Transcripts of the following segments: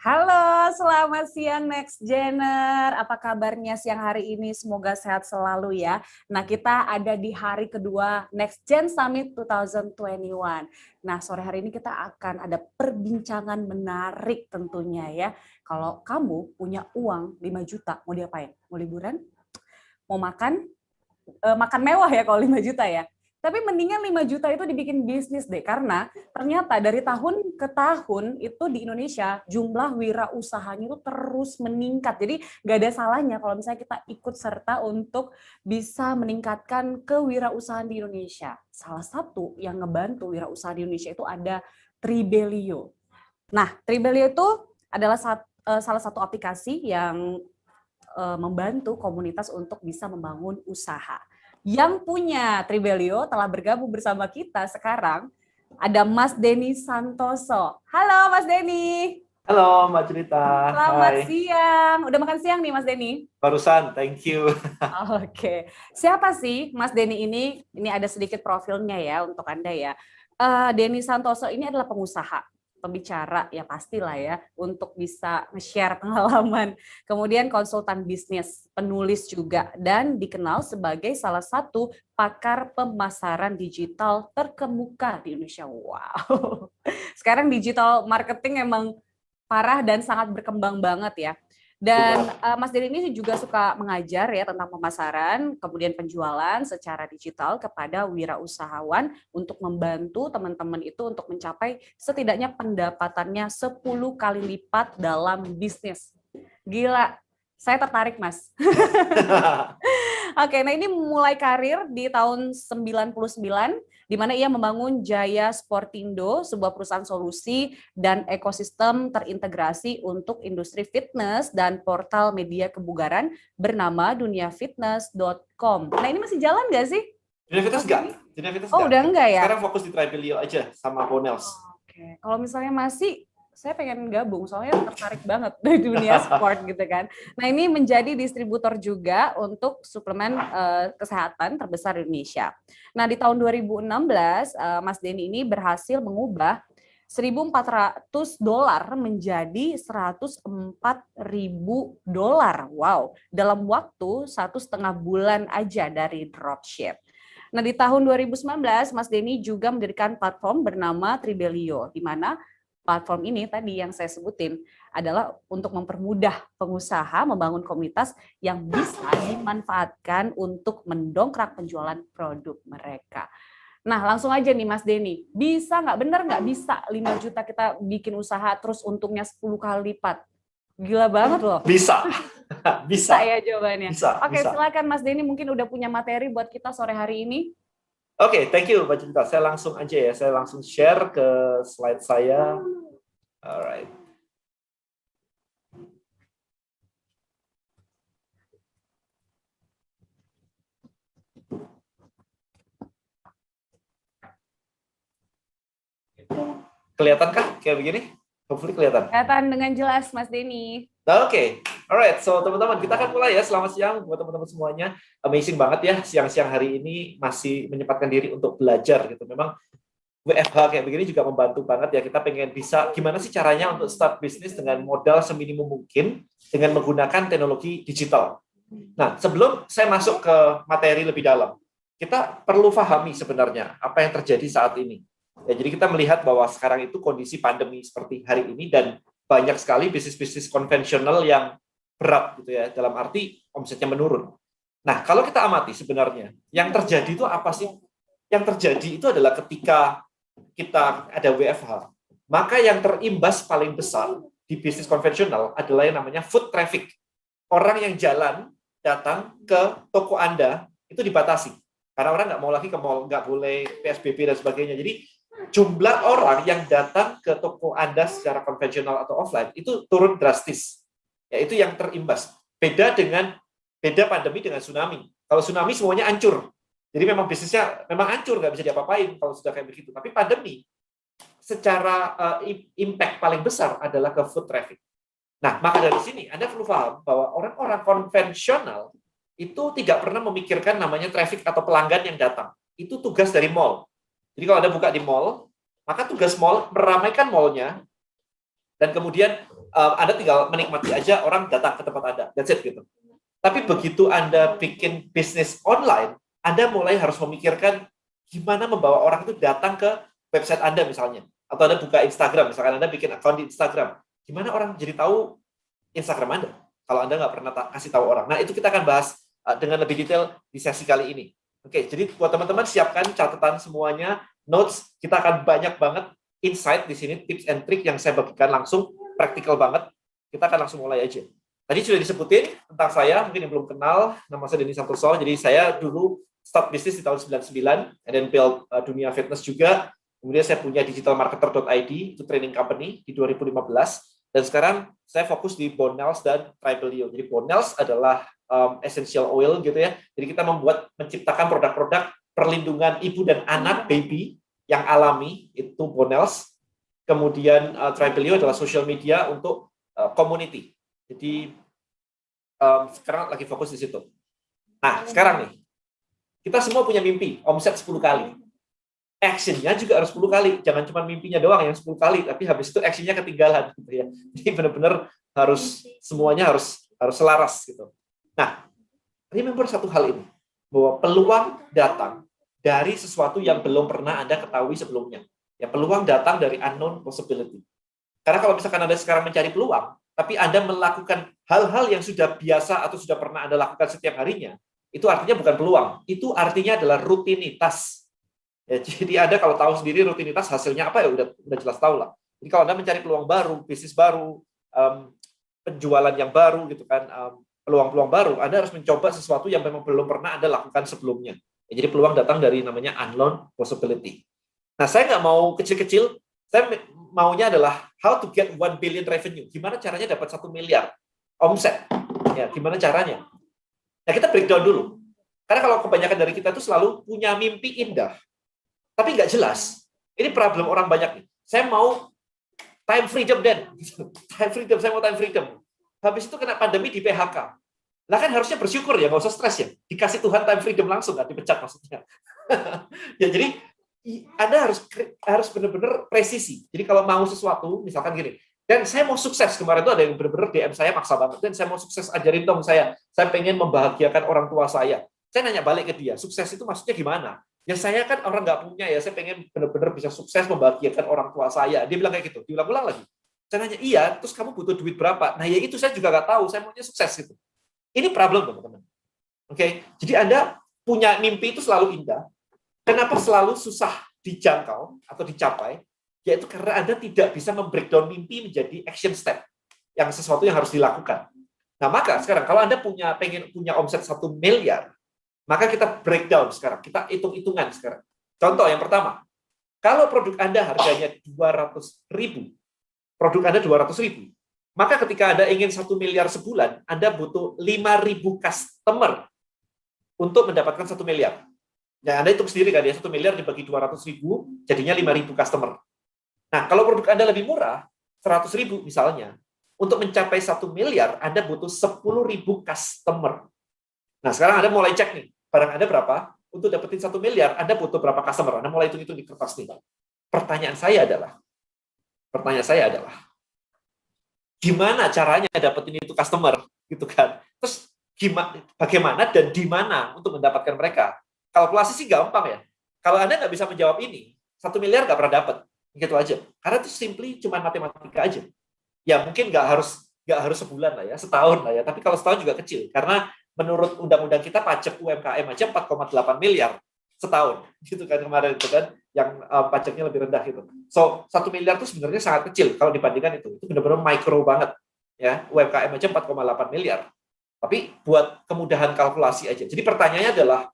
Halo, selamat siang Next Gener. Apa kabarnya siang hari ini? Semoga sehat selalu ya. Nah, kita ada di hari kedua Next Gen Summit 2021. Nah, sore hari ini kita akan ada perbincangan menarik tentunya ya. Kalau kamu punya uang 5 juta, mau diapain? Mau liburan? Mau makan? Makan mewah ya kalau 5 juta ya. Tapi mendingan 5 juta itu dibikin bisnis deh, karena ternyata dari tahun ke tahun itu di Indonesia jumlah wirausahanya itu terus meningkat. Jadi nggak ada salahnya kalau misalnya kita ikut serta untuk bisa meningkatkan kewirausahaan di Indonesia. Salah satu yang ngebantu wirausaha di Indonesia itu ada Tribelio. Nah, Tribelio itu adalah salah satu aplikasi yang membantu komunitas untuk bisa membangun usaha. Yang punya Tribelio telah bergabung bersama kita sekarang ada Mas Denny Santoso. Halo Mas Denny. Halo Mbak Cerita. Selamat Hai. siang. Udah makan siang nih Mas Denny? Barusan, thank you. Oke. Siapa sih Mas Denny ini? Ini ada sedikit profilnya ya untuk Anda ya. Denny Santoso ini adalah pengusaha, pembicara ya pastilah ya, untuk bisa nge-share pengalaman. Kemudian konsultan bisnis, penulis juga, dan dikenal sebagai salah satu pakar pemasaran digital terkemuka di Indonesia. Wow. Sekarang digital marketing emang parah dan sangat berkembang banget ya. Dan Mas Denny ini juga suka mengajar ya tentang pemasaran, kemudian penjualan secara digital kepada wirausahawan untuk membantu teman-teman itu untuk mencapai setidaknya pendapatannya 10 kali lipat dalam bisnis. Gila, saya tertarik Mas. Oke, nah ini mulai karir di tahun 99, di mana ia membangun Jaya Sportindo, sebuah perusahaan solusi dan ekosistem terintegrasi untuk industri fitness dan portal media kebugaran bernama duniafitness.com. Nah ini masih jalan nggak sih? Dunia Fitness enggak? Dunia Fitness enggak. Udah enggak ya? Sekarang fokus di Tribelio aja sama Bonels. Oke, kalau misalnya masih, saya pengen gabung, soalnya tertarik banget dari dunia sport gitu kan. Nah ini menjadi distributor juga untuk suplemen kesehatan terbesar di Indonesia. Nah di tahun 2016, Mas Denny ini berhasil mengubah $1.400 menjadi $104.000. Wow, dalam waktu 1,5 bulan aja dari dropship. Nah di tahun 2019, Mas Denny juga mendirikan platform bernama Tribelio, di mana platform ini tadi yang saya sebutin adalah untuk mempermudah pengusaha membangun komunitas yang bisa dimanfaatkan untuk mendongkrak penjualan produk mereka. Nah langsung aja nih Mas Denny, bisa nggak, bener nggak bisa 5 juta kita bikin usaha terus untungnya 10 kali lipat? Gila banget loh. Bisa. Bisa ya jawabannya. Bisa. Oke, silakan Mas Denny, mungkin udah punya materi buat kita sore hari ini. Oke, thank you Mbak Cinta. Saya langsung aja ya, saya langsung share ke slide saya. Alright. Kelihatankah kayak begini? Hopefully kelihatan. Kelihatan dengan jelas Mas Denny. Oke, alright. So teman-teman, kita akan mulai ya. Selamat siang buat teman-teman semuanya. Amazing banget ya, siang-siang hari ini masih menyempatkan diri untuk belajar gitu. Memang WFH kayak begini juga membantu banget ya. Kita pengen bisa gimana sih caranya untuk start bisnis dengan modal seminimum mungkin dengan menggunakan teknologi digital. Nah, sebelum saya masuk ke materi lebih dalam, kita perlu pahami sebenarnya apa yang terjadi saat ini. Ya, jadi kita melihat bahwa sekarang itu kondisi pandemi seperti hari ini dan banyak sekali bisnis-bisnis konvensional yang berat gitu ya, dalam arti omsetnya menurun. Nah, kalau kita amati sebenarnya, yang terjadi itu apa sih? Yang terjadi itu adalah ketika kita ada WFH, maka yang terimbas paling besar di bisnis konvensional adalah yang namanya foot traffic. Orang yang jalan, datang ke toko Anda, itu dibatasi. Karena orang nggak mau lagi ke mall, nggak boleh PSBB dan sebagainya. Jadi, jumlah orang yang datang ke toko Anda secara konvensional atau offline itu turun drastis. Yaitu yang terimbas. Beda pandemi dengan tsunami. Kalau tsunami semuanya hancur. Jadi memang bisnisnya memang hancur, nggak bisa diapa-apain kalau sudah kayak begitu. Tapi pandemi secara impact paling besar adalah ke foot traffic. Nah, maka dari sini Anda perlu paham bahwa orang-orang konvensional itu tidak pernah memikirkan namanya traffic atau pelanggan yang datang. Itu tugas dari mall. Jadi kalau Anda buka di mall, Maka tugas mall meramaikan mallnya, dan kemudian Anda tinggal menikmati aja orang datang ke tempat Anda. That's it gitu. Tapi begitu Anda bikin bisnis online, Anda mulai harus memikirkan gimana membawa orang itu datang ke website Anda misalnya. Atau Anda buka Instagram, misalkan Anda bikin account di Instagram. Gimana orang jadi tahu Instagram Anda kalau Anda nggak pernah kasih tahu orang. Nah, itu kita akan bahas dengan lebih detail di sesi kali ini. Oke, jadi buat teman-teman siapkan catatan semuanya, notes, kita akan banyak banget insight di sini, tips and trick yang saya bagikan langsung, praktikal banget. Kita akan langsung mulai aja. Tadi sudah disebutin tentang saya, mungkin yang belum kenal, nama saya Denny Santoso. Jadi saya dulu start bisnis di tahun 99, and then build dunia fitness juga. Kemudian saya punya digitalmarketer.id, itu training company di 2015. Dan sekarang saya fokus di Bonels dan Tribelio. Jadi Bonels adalah essential oil gitu ya. Jadi kita menciptakan produk-produk perlindungan ibu dan anak, baby, yang alami, itu Bonels. Kemudian Tribelio adalah social media untuk community. Jadi sekarang lagi fokus di situ. Nah, sekarang nih, kita semua punya mimpi, omset 10 kali. Action-nya juga harus 10 kali. Jangan cuma mimpinya doang yang 10 kali, tapi habis itu action-nya ketinggalan. Gitu ya. Jadi benar-benar semuanya harus selaras. Gitu. Nah, remember satu hal ini, bahwa peluang datang dari sesuatu yang belum pernah Anda ketahui sebelumnya. Ya, peluang datang dari unknown possibility. Karena kalau misalkan Anda sekarang mencari peluang, tapi Anda melakukan hal-hal yang sudah biasa atau sudah pernah Anda lakukan setiap harinya, itu artinya bukan peluang, itu artinya adalah rutinitas. Ya, jadi Anda kalau tahu sendiri rutinitas hasilnya apa ya udah jelas tahu lah. Jadi kalau Anda mencari peluang baru, bisnis baru, penjualan yang baru gitu kan, peluang-peluang baru, Anda harus mencoba sesuatu yang memang belum pernah Anda lakukan sebelumnya. Ya, jadi peluang datang dari namanya unknown possibility. Nah, saya nggak mau kecil-kecil, saya maunya adalah how to get 1 billion revenue. Gimana caranya dapat 1 miliar omset? Ya, gimana caranya? Nah, kita breakdown dulu. Karena kalau kebanyakan dari kita itu selalu punya mimpi indah, tapi nggak jelas. Ini problem orang banyak nih. Saya mau time freedom, Dan. Time freedom, saya mau time freedom. Habis itu kena pandemi di PHK. Lah kan harusnya bersyukur ya, nggak usah stres ya. Dikasih Tuhan time freedom langsung, nggak dipecat maksudnya. Ya, jadi Anda harus benar-benar presisi. Jadi kalau mau sesuatu, misalkan gini, dan saya mau sukses, kemarin itu ada yang benar-benar DM saya maksa banget, dan saya mau sukses, ajarin dong saya pengen membahagiakan orang tua saya. Saya nanya balik ke dia, sukses itu maksudnya gimana? Ya saya kan orang nggak punya ya, saya pengen benar-benar bisa sukses membahagiakan orang tua saya. Dia bilang kayak gitu, diulang-ulang lagi. Saya nanya, iya, terus kamu butuh duit berapa? Nah ya itu saya juga nggak tahu, saya maunya sukses gitu. Ini problem teman-teman. Oke, jadi Anda punya mimpi itu selalu indah. Kenapa selalu susah dijangkau atau dicapai? Yaitu karena Anda tidak bisa membreakdown mimpi menjadi action step, yang sesuatu yang harus dilakukan. Nah, maka sekarang kalau Anda pengen punya omset 1 miliar, maka kita breakdown sekarang, kita hitung-hitungan sekarang. Contoh yang pertama, kalau produk Anda harganya 200.000, produk Anda 200.000, maka ketika Anda ingin 1 miliar sebulan, Anda butuh 5.000 customer untuk mendapatkan 1 miliar. Ya, Anda hitung sendiri kan ya, 1 miliar dibagi 200.000, jadinya 5.000 customer. Nah, kalau produk Anda lebih murah, 100.000 misalnya, untuk mencapai 1 miliar, Anda butuh 10.000 customer. Nah, sekarang Anda mulai cek nih, barang Anda berapa? Untuk dapetin 1 miliar, Anda butuh berapa customer? Anda mulai hitung-hitung di kertas nih. Pertanyaan saya adalah, gimana caranya dapetin itu customer? Gitu kan. Terus, bagaimana dan di mana untuk mendapatkan mereka? Kalkulasi sih gampang ya. Kalau Anda nggak bisa menjawab ini, 1 miliar nggak pernah dapat. Gitu aja. Karena itu simply cuma matematika aja. Ya mungkin nggak harus sebulan lah ya, setahun lah ya. Tapi kalau setahun juga kecil. Karena menurut undang-undang kita pajak UMKM aja 4,8 miliar setahun. Gitu kan kemarin itu kan, yang pajaknya lebih rendah gitu. So, 1 miliar itu sebenarnya sangat kecil kalau dibandingkan itu. Itu benar-benar mikro banget. Ya, UMKM aja 4,8 miliar. Tapi buat kemudahan kalkulasi aja. Jadi pertanyaannya adalah,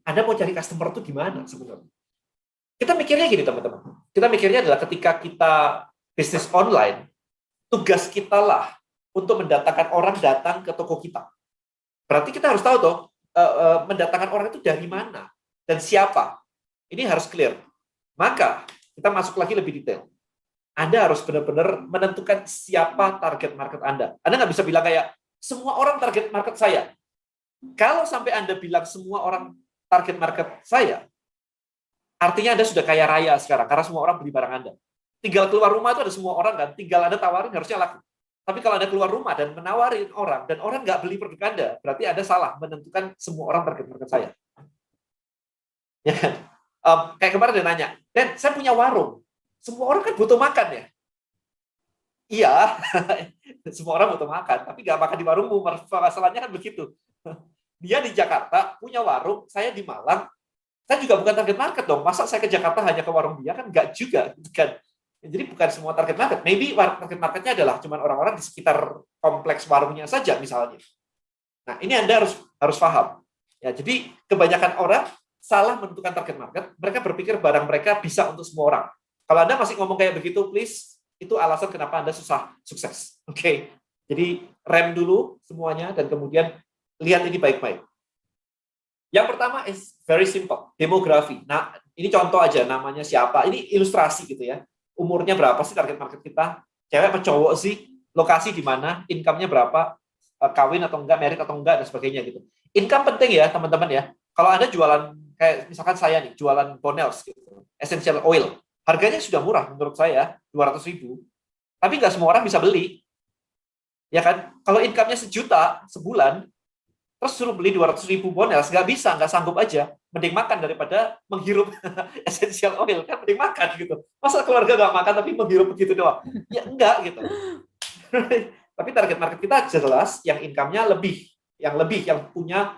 Anda mau cari customer itu gimana sebenarnya? Kita mikirnya gini teman-teman. Kita mikirnya adalah ketika kita bisnis online, tugas kita lah untuk mendatangkan orang datang ke toko kita. Berarti kita harus tahu toh, mendatangkan orang itu dari mana dan siapa. Ini harus clear. Maka kita masuk lagi lebih detail. Anda harus benar-benar menentukan siapa target market Anda. Anda nggak bisa bilang kayak, semua orang target market saya. Kalau sampai Anda bilang semua orang target market saya, artinya Anda sudah kaya raya sekarang, karena semua orang beli barang Anda. Tinggal keluar rumah itu ada semua orang kan, tinggal Anda tawarin harusnya laku. Tapi kalau Anda keluar rumah dan menawarin orang, dan orang nggak beli produk Anda, berarti Anda salah menentukan semua orang target market saya. Ya kan? Kayak kemarin dia nanya, Dan, saya punya warung. Semua orang kan butuh makan ya? Iya, semua orang butuh makan, tapi nggak makan di warungmu. Masalahnya kan begitu. Dia di Jakarta, punya warung, saya di Malang, saya juga bukan target market dong. Masa saya ke Jakarta hanya ke warung dia? Kan nggak juga. Kan? Jadi bukan semua target market. Maybe target marketnya adalah cuma orang-orang di sekitar kompleks warungnya saja misalnya. Nah, ini Anda harus paham. Ya, jadi kebanyakan orang salah menentukan target market. Mereka berpikir barang mereka bisa untuk semua orang. Kalau Anda masih ngomong kayak begitu, please, itu alasan kenapa Anda susah sukses. Oke. Jadi rem dulu semuanya dan kemudian lihat ini baik-baik. Yang pertama is very simple, demografi. Nah, ini contoh aja, namanya siapa. Ini ilustrasi gitu ya. Umurnya berapa sih target market kita? Cewek apa cowok sih? Lokasi di mana? Income-nya berapa? Kawin atau enggak, merit atau enggak, dan sebagainya gitu. Income penting ya, teman-teman ya. Kalau Anda jualan, kayak misalkan saya nih, jualan Bonels, gitu, essential oil. Harganya sudah murah menurut saya, 200.000. Tapi nggak semua orang bisa beli. Ya kan? Kalau income-nya 1 juta sebulan, terus suruh beli 200.000 Bonels, nggak bisa, nggak sanggup aja. Mending makan daripada menghirup essential oil, kan mending makan gitu. Masa keluarga nggak makan tapi menghirup begitu doang? Ya enggak gitu. Tapi target market kita jelas yang income-nya yang punya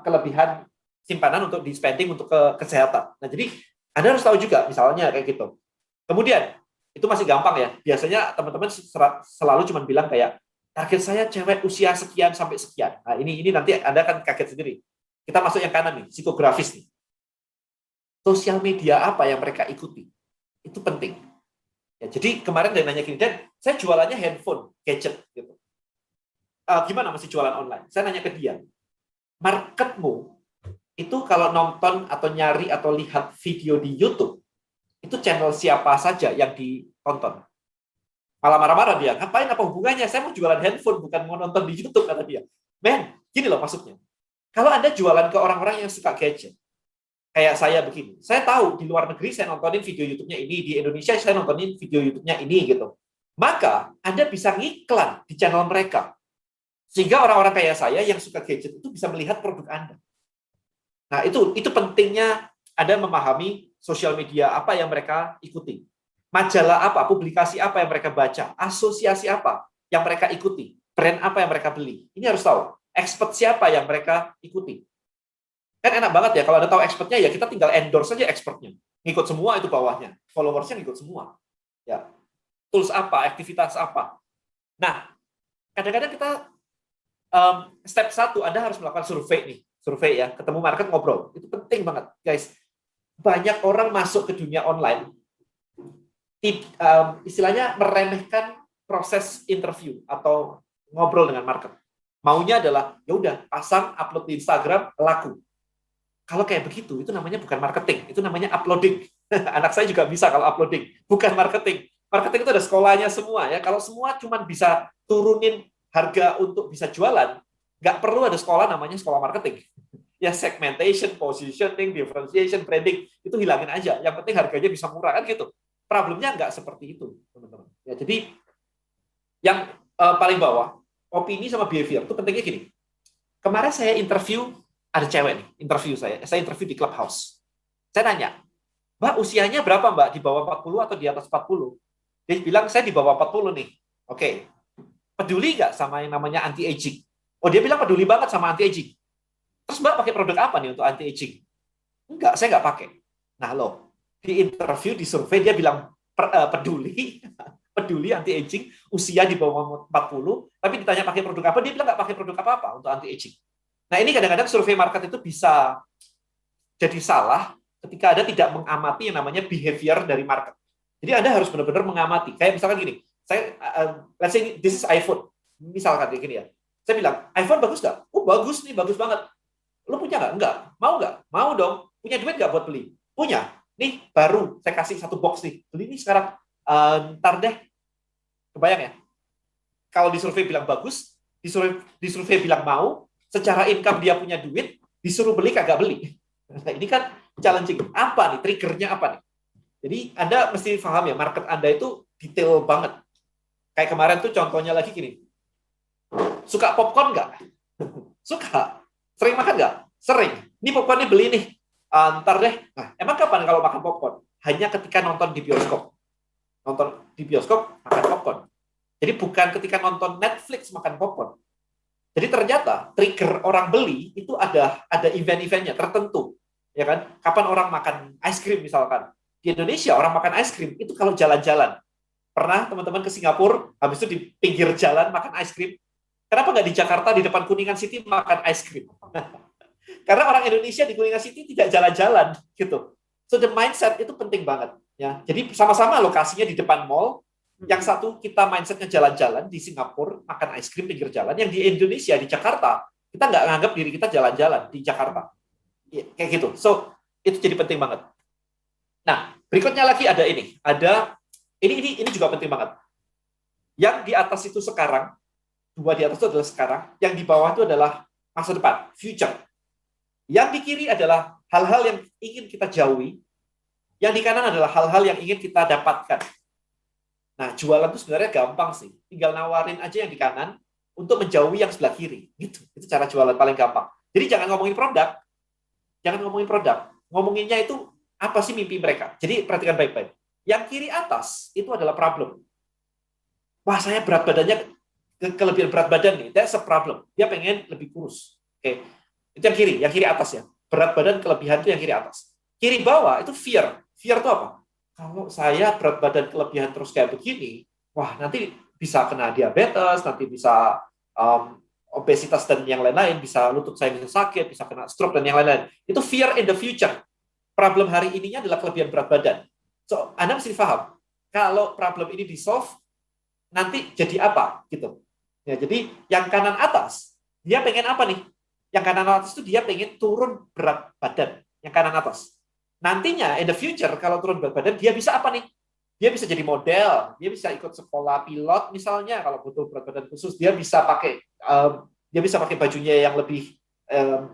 kelebihan simpanan untuk di spending untuk kesehatan. Nah, jadi Anda harus tahu juga misalnya kayak gitu. Kemudian itu masih gampang ya. Biasanya teman-teman selalu cuma bilang kayak target saya cewek usia sekian sampai sekian. Nah, ini nanti Anda akan kaget sendiri. Kita masuk yang kanan nih, psikografis nih. Sosial media apa yang mereka ikuti? Itu penting. Ya, jadi kemarin dia nanya gini, Dan, saya jualannya handphone, gadget gitu. Gimana masih jualan online? Saya nanya ke dia, marketmu itu kalau nonton atau nyari atau lihat video di YouTube, itu channel siapa saja yang ditonton? Malah marah-marah dia, ngapain, apa hubungannya? Saya mau jualan handphone, bukan mau nonton di YouTube, kata dia. Men, gini loh maksudnya. Kalau Anda jualan ke orang-orang yang suka gadget, kayak saya begini, saya tahu di luar negeri saya nontonin video YouTube-nya ini, di Indonesia saya nontonin video YouTube-nya ini, gitu. Maka Anda bisa ngiklan di channel mereka. Sehingga orang-orang kayak saya yang suka gadget itu bisa melihat produk Anda. Nah, itu pentingnya Anda memahami sosial media apa yang mereka ikuti. Majalah apa, publikasi apa yang mereka baca, asosiasi apa yang mereka ikuti, brand apa yang mereka beli. Ini harus tahu. Expert siapa yang mereka ikuti. Kan enak banget ya, kalau Anda tahu expertnya, ya kita tinggal endorse saja expertnya. Ngikut semua itu bawahnya. Followersnya ngikut semua. Ya. Tools apa, aktivitas apa. Nah, kadang-kadang kita, step 1, Anda harus melakukan survei nih. Survei ya, ketemu market, ngobrol. Itu penting banget, guys. Banyak orang masuk ke dunia online, istilahnya meremehkan proses interview atau ngobrol dengan market. Maunya adalah ya udah pasang upload di Instagram laku. Kalau kayak begitu itu namanya bukan marketing, itu namanya uploading. Anak saya juga bisa kalau uploading, bukan marketing. Marketing itu ada sekolahnya semua ya. Kalau semua cuma bisa turunin harga untuk bisa jualan, nggak perlu ada sekolah namanya sekolah marketing. Ya segmentation, positioning, differentiation, branding itu hilangin aja. Yang penting harganya bisa murah kan gitu. Problemnya nggak seperti itu, teman-teman. Ya, jadi yang paling bawah, opini sama behavior itu pentingnya gini. Kemarin saya interview, ada cewek nih, interview saya interview di Clubhouse. Saya nanya, Mbak usianya berapa Mbak? Di bawah 40 atau di atas 40? Dia bilang, saya di bawah 40 nih. Oke. Peduli nggak sama yang namanya anti-aging? Oh, dia bilang peduli banget sama anti-aging. Terus Mbak pakai produk apa nih untuk anti-aging? Enggak, saya nggak pakai. Nah, loh. Di interview, di survei, dia bilang peduli anti-aging, usia di bawah 40, tapi ditanya pakai produk apa, dia bilang nggak pakai produk apa-apa untuk anti-aging. Nah, ini kadang-kadang survei market itu bisa jadi salah ketika Anda tidak mengamati yang namanya behavior dari market. Jadi Anda harus benar-benar mengamati. Kayak misalkan gini, let's say this is iPhone. Misalkan kayak gini ya. Saya bilang, iPhone bagus nggak? Oh, bagus nih, bagus banget. Lu punya nggak? Enggak. Mau nggak? Mau dong. Punya duit nggak buat beli? Punya. Nih, baru saya kasih 1 box nih. Beli nih sekarang. Ntar deh. Kebayang ya? Kalau di survei bilang bagus, di survei bilang mau, secara income dia punya duit, disuruh beli kagak beli. Nah, ini kan challenging. Apa nih? Triggernya apa nih? Jadi Anda mesti paham ya, market Anda itu detail banget. Kayak kemarin tuh contohnya lagi gini. Suka popcorn nggak? Suka. Sering makan nggak? Sering. Ini popcorn ini beli nih. Ntar deh. Nah, emang kapan kalau makan popcorn? Hanya ketika nonton di bioskop. Nonton di bioskop, makan popcorn. Jadi bukan ketika nonton Netflix makan popcorn. Jadi ternyata trigger orang beli itu ada event-eventnya tertentu. Ya kan? Kapan orang makan es krim misalkan. Di Indonesia orang makan es krim itu kalau jalan-jalan. Pernah teman-teman ke Singapura, habis itu di pinggir jalan makan es krim. Kenapa nggak di Jakarta di depan Kuningan City makan es krim? Karena orang Indonesia di Kuningan City tidak jalan-jalan gitu. So the mindset itu penting banget ya. Jadi sama-sama lokasinya di depan mall. Yang satu kita mindsetnya jalan-jalan di Singapura makan es krim pinggir jalan. Yang di Indonesia di Jakarta kita nggak nganggap diri kita jalan-jalan di Jakarta. Ya, kayak gitu. So itu jadi penting banget. Nah berikutnya lagi ada ini. Ini juga penting banget. Yang di atas itu sekarang, dua di atas itu adalah sekarang, yang di bawah itu adalah masa depan, future. Yang di kiri adalah hal-hal yang ingin kita jauhi, yang di kanan adalah hal-hal yang ingin kita dapatkan. Nah, jualan itu sebenarnya gampang sih. Tinggal nawarin aja yang di kanan untuk menjauhi yang sebelah kiri. Gitu. Itu cara jualan paling gampang. Jadi jangan ngomongin produk. Ngomonginnya itu apa sih mimpi mereka. Jadi perhatikan baik-baik. Yang kiri atas itu adalah problem. Wah, saya berat badannya kelebihan berat badan nih. That's a problem. Dia pengen lebih kurus. Oke. Itu yang kiri atas ya. Berat badan kelebihan itu yang kiri atas. Kiri bawah itu fear. Fear itu apa? Kalau saya berat badan kelebihan terus kayak begini, wah nanti bisa kena diabetes, nanti bisa obesitas dan yang lain-lain, bisa lutut saya bisa sakit, bisa kena stroke dan yang lain-lain. Itu fear in the future. Problem hari ininya adalah kelebihan berat badan. So, Anda mesti paham, kalau problem ini di-solve, nanti jadi apa? Gitu. Ya, jadi, yang kanan atas, dia pengen apa nih? Yang kanan atas itu dia pengen turun berat badan. Yang kanan atas. Nantinya, in the future, kalau turun berat badan, dia bisa apa nih? Dia bisa jadi model, dia bisa ikut sekolah pilot misalnya, kalau butuh berat badan khusus, dia bisa pakai bajunya yang lebih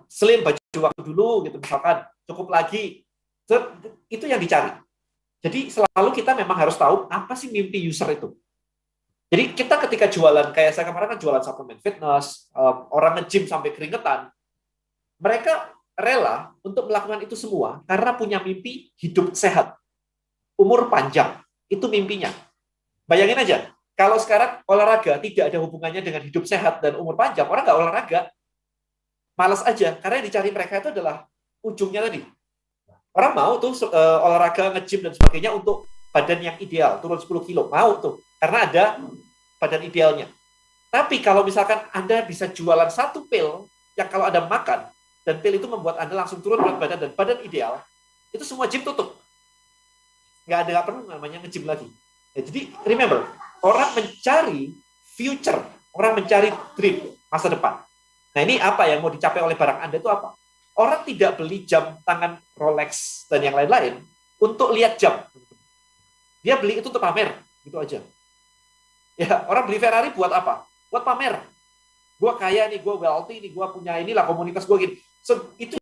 slim, baju waktu dulu, gitu misalkan, cukup lagi. So, itu yang dicari. Jadi selalu kita memang harus tahu apa sih mimpi user itu. Jadi kita ketika jualan, kayak saya kemarin kan jualan suplemen fitness, orang nge-gym sampai keringetan, mereka rela untuk melakukan itu semua karena punya mimpi hidup sehat, umur panjang, itu mimpinya. Bayangin aja, kalau sekarang olahraga tidak ada hubungannya dengan hidup sehat dan umur panjang, orang nggak olahraga, malas aja, karena yang dicari mereka itu adalah ujungnya tadi. Orang mau tuh olahraga, nge-gym dan sebagainya untuk badan yang ideal, turun 10 kilo, mau tuh, karena ada badan idealnya. Tapi kalau misalkan Anda bisa jualan satu pil, yang kalau Anda makan, dan pil itu membuat Anda langsung turun berat badan dan badan ideal, itu semua gym tutup. Nggak perlu namanya nge-gym lagi. Ya, jadi, remember, orang mencari future, orang mencari dream, masa depan. Nah ini apa yang mau dicapai oleh barang Anda itu apa? Orang tidak beli jam tangan Rolex dan yang lain-lain untuk lihat jam. Dia beli itu untuk pamer, gitu aja. Ya, orang beli Ferrari buat apa? Buat pamer. Gue kaya nih, gue wealthy nih, gue punya inilah komunitas gue gini. So, itu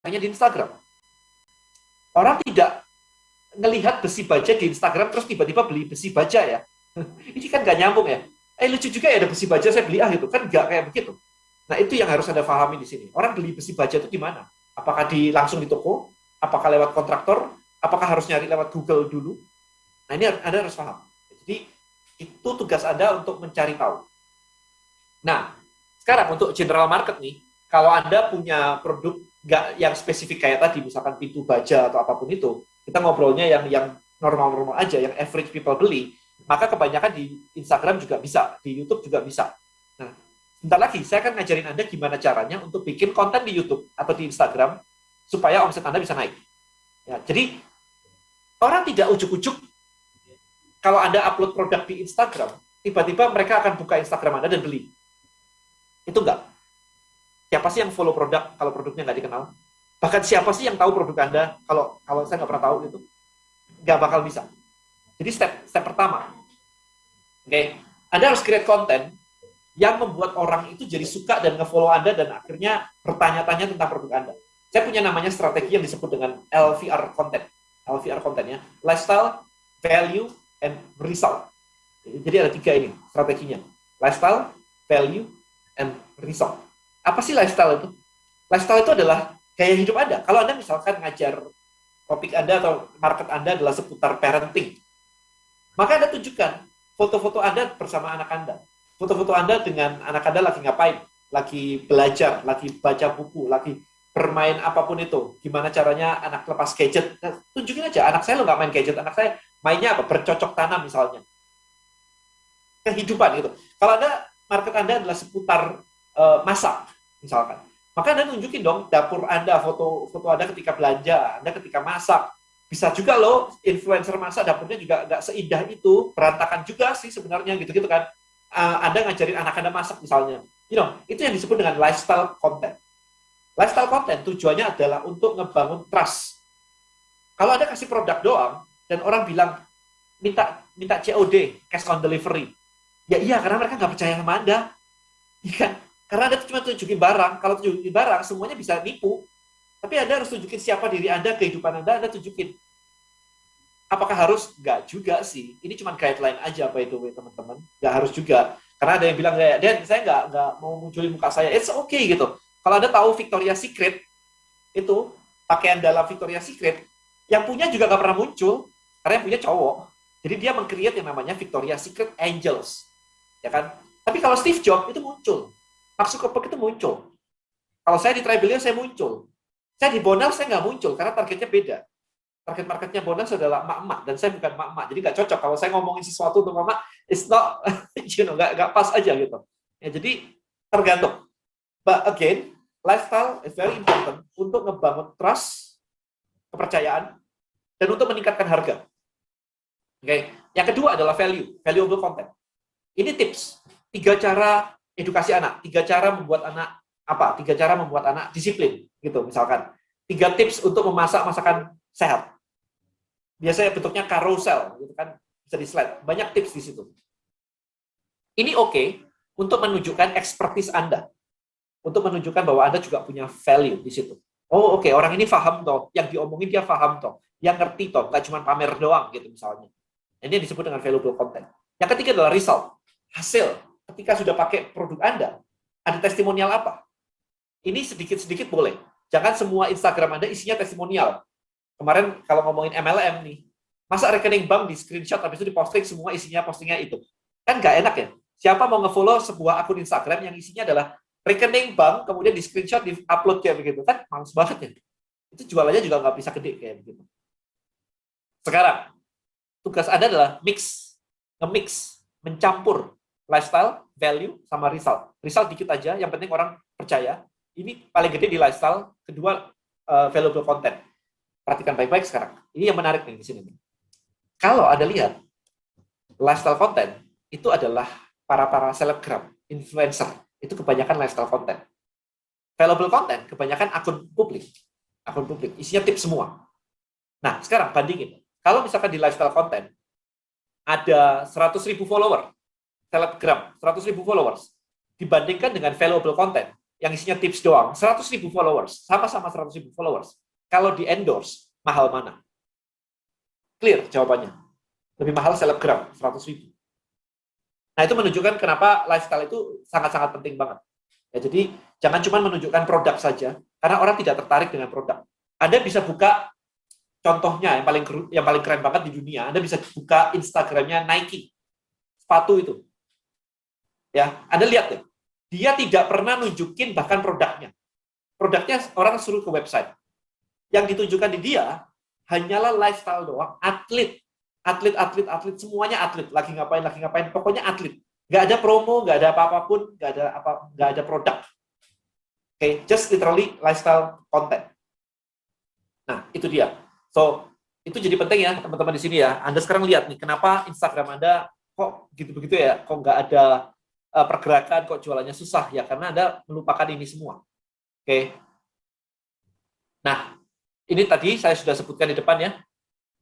hanya di Instagram. Orang tidak ngelihat besi baja di Instagram terus tiba-tiba beli besi baja ya. Ini kan nggak nyambung ya. Lucu juga ya ada besi baja saya beli gitu kan nggak kayak begitu. Nah itu yang harus Anda pahami di sini. Orang beli besi baja itu di mana? Apakah langsung di toko? Apakah lewat kontraktor? Apakah harus nyari lewat Google dulu? Nah ini Anda harus paham. Jadi itu tugas Anda untuk mencari tahu. Nah sekarang untuk general market nih, kalau Anda punya produk nggak yang spesifik kayak tadi, misalkan pintu baja atau apapun itu. Kita ngobrolnya yang normal-normal aja, yang average people beli. Maka kebanyakan di Instagram juga bisa, di YouTube juga bisa. Nah, sebentar lagi saya akan ngajarin Anda gimana caranya untuk bikin konten di YouTube atau di Instagram supaya omset Anda bisa naik. Ya, jadi orang tidak ujuk-ujuk kalau Anda upload produk di Instagram, tiba-tiba mereka akan buka Instagram Anda dan beli. Itu enggak. Siapa sih yang follow produk kalau produknya nggak dikenal? Bahkan siapa sih yang tahu produk Anda kalau saya nggak pernah tahu gitu? Nggak bakal bisa. Jadi step pertama, oke, Anda harus create konten yang membuat orang itu jadi suka dan nge-follow Anda dan akhirnya bertanya-tanya tentang produk Anda. Saya punya namanya strategi yang disebut dengan LVR content. LVR content ya, lifestyle, value, and result. Jadi ada 3 ini strateginya. Lifestyle, value, and result. Apa sih lifestyle itu? Lifestyle itu adalah gaya hidup Anda. Kalau Anda misalkan ngajar topik Anda atau market Anda adalah seputar parenting, maka Anda tunjukkan foto-foto Anda bersama anak Anda. Foto-foto Anda dengan anak Anda lagi ngapain? Lagi belajar, lagi baca buku, lagi bermain apapun itu. Gimana caranya anak lepas gadget? Nah, tunjukin aja, anak saya lo nggak main gadget, anak saya mainnya apa? Bercocok tanam misalnya. Kehidupan gitu. Kalau market Anda adalah seputar masak, misalkan. Maka Anda tunjukin dong dapur Anda, foto Anda ketika belanja, Anda ketika masak. Bisa juga loh influencer masak dapurnya juga nggak seindah itu, berantakan juga sih sebenarnya gitu-gitu kan. Anda ngajarin anak Anda masak misalnya. Itu yang disebut dengan lifestyle content. Lifestyle content tujuannya adalah untuk ngebangun trust. Kalau Anda kasih produk doang dan orang bilang minta COD, cash on delivery. Ya iya, karena mereka nggak percaya sama Anda. Iya kan? Karena Anda cuma tunjukin barang. Kalau tunjukin barang, semuanya bisa nipu. Tapi Anda harus tunjukin siapa diri Anda, kehidupan Anda tunjukin. Apakah harus? Nggak juga sih. Ini cuma guideline aja, by the way, teman-teman. Nggak harus juga. Karena ada yang bilang, Dan, saya nggak mau munculin muka saya. It's okay gitu. Kalau Anda tahu Victoria's Secret, itu, pakaian dalam Victoria's Secret, yang punya juga nggak pernah muncul, karena yang punya cowok. Jadi dia meng-create yang namanya Victoria's Secret Angels. Ya kan? Tapi kalau Steve Jobs, itu muncul. Mark Zuckerberg itu muncul. Kalau saya di Tribelio, saya muncul. Saya di Bonal, saya nggak muncul, karena targetnya beda. Target marketnya Bonal adalah emak-emak, dan saya bukan emak-emak. Jadi nggak cocok. Kalau saya ngomongin sesuatu untuk emak, it's not, nggak pas aja gitu. Ya, jadi tergantung. But again, lifestyle is very important untuk ngebangun trust, kepercayaan, dan untuk meningkatkan harga. Oke. Yang kedua adalah valuable content. Ini tips. 3 cara edukasi anak, 3 cara membuat anak 3 cara membuat anak disiplin, gitu misalkan. 3 tips untuk memasak masakan sehat. Biasanya bentuknya carousel, gitu kan, bisa di slide. Banyak tips di situ. Ini oke untuk menunjukkan expertise Anda, untuk menunjukkan bahwa Anda juga punya value di situ. Oh oke, orang ini paham toh, yang diomongin dia paham toh, yang ngerti toh, nggak cuma pamer doang gitu misalnya. Ini disebut dengan valuable content. Yang ketiga adalah result, hasil. Ketika sudah pakai produk Anda, ada testimonial apa? Ini sedikit-sedikit boleh. Jangan semua Instagram Anda isinya testimonial. Kemarin kalau ngomongin MLM nih, masa rekening bank di screenshot habis itu diposting semua isinya postingnya itu. Kan nggak enak ya? Siapa mau nge-follow sebuah akun Instagram yang isinya adalah rekening bank, kemudian di screenshot, di-upload kayak begitu. Kan males banget ya. Itu jualannya juga nggak bisa gede kayak begitu. Sekarang, tugas Anda adalah nge-mix, mencampur lifestyle, value, sama result. Result dikit aja, yang penting orang percaya. Ini paling gede di lifestyle, kedua valuable content. Perhatikan baik-baik sekarang. Ini yang menarik nih di sini. Kalau Anda lihat, lifestyle content itu adalah para selebgram, influencer. Itu kebanyakan lifestyle content. Valuable content, kebanyakan akun publik. Akun publik, isinya tips semua. Nah, sekarang bandingin. Kalau misalkan di lifestyle content, ada 100.000 follower, selebgram, 100.000 followers, dibandingkan dengan valuable content, yang isinya tips doang, 100.000 followers, sama-sama 100.000 followers. Kalau di-endorse, mahal mana? Clear jawabannya. Lebih mahal selebgram, 100.000. Nah, itu menunjukkan kenapa lifestyle itu sangat-sangat penting banget. Ya, jadi, jangan cuma menunjukkan produk saja, karena orang tidak tertarik dengan produk. Anda bisa buka, contohnya yang paling keren banget di dunia, Anda bisa buka Instagramnya Nike, sepatu itu. Ya, Anda lihat deh, dia tidak pernah nunjukin bahkan produknya. produknya orang suruh ke website. Yang ditunjukkan di dia hanyalah lifestyle doang, atlet, semuanya atlet, lagi ngapain, pokoknya atlet. Nggak ada promo, nggak ada apa-apapun, nggak ada produk. Oke, just literally lifestyle content. Nah, itu dia. So, itu jadi penting ya, teman-teman di sini ya. Anda sekarang lihat nih, kenapa Instagram Anda kok gitu-begitu ya, kok nggak ada pergerakan, kok jualannya susah ya, karena Anda melupakan ini semua. Oke. Nah, ini tadi saya sudah sebutkan di depan ya.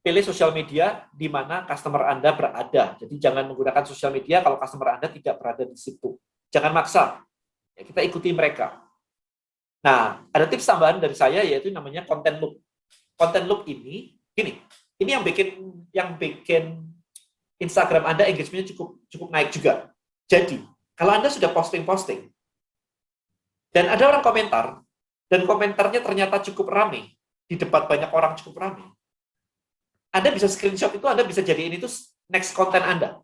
Pilih sosial media di mana customer Anda berada. Jadi jangan menggunakan sosial media kalau customer Anda tidak berada di situ. Jangan maksa. Ya, kita ikuti mereka. Nah, ada tips tambahan dari saya yaitu namanya content loop. Content loop ini yang bikin Instagram Anda engagement-nya cukup naik juga. Jadi, kalau Anda sudah posting dan ada orang komentar dan komentarnya ternyata cukup ramai, di debat banyak orang cukup ramai, Anda bisa screenshot itu, Anda bisa jadiin itu next konten Anda.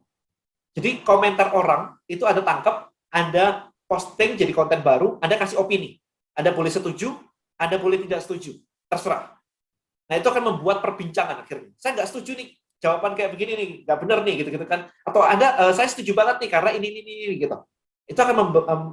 Jadi komentar orang itu Anda tangkap, Anda posting jadi konten baru, Anda kasih opini. Anda boleh setuju, Anda boleh tidak setuju, terserah. Nah, itu akan membuat perbincangan akhirnya. Saya nggak setuju nih, jawaban kayak begini nih, nggak benar nih, gitu-gitu kan. Atau saya setuju banget nih, karena ini, gitu. Itu akan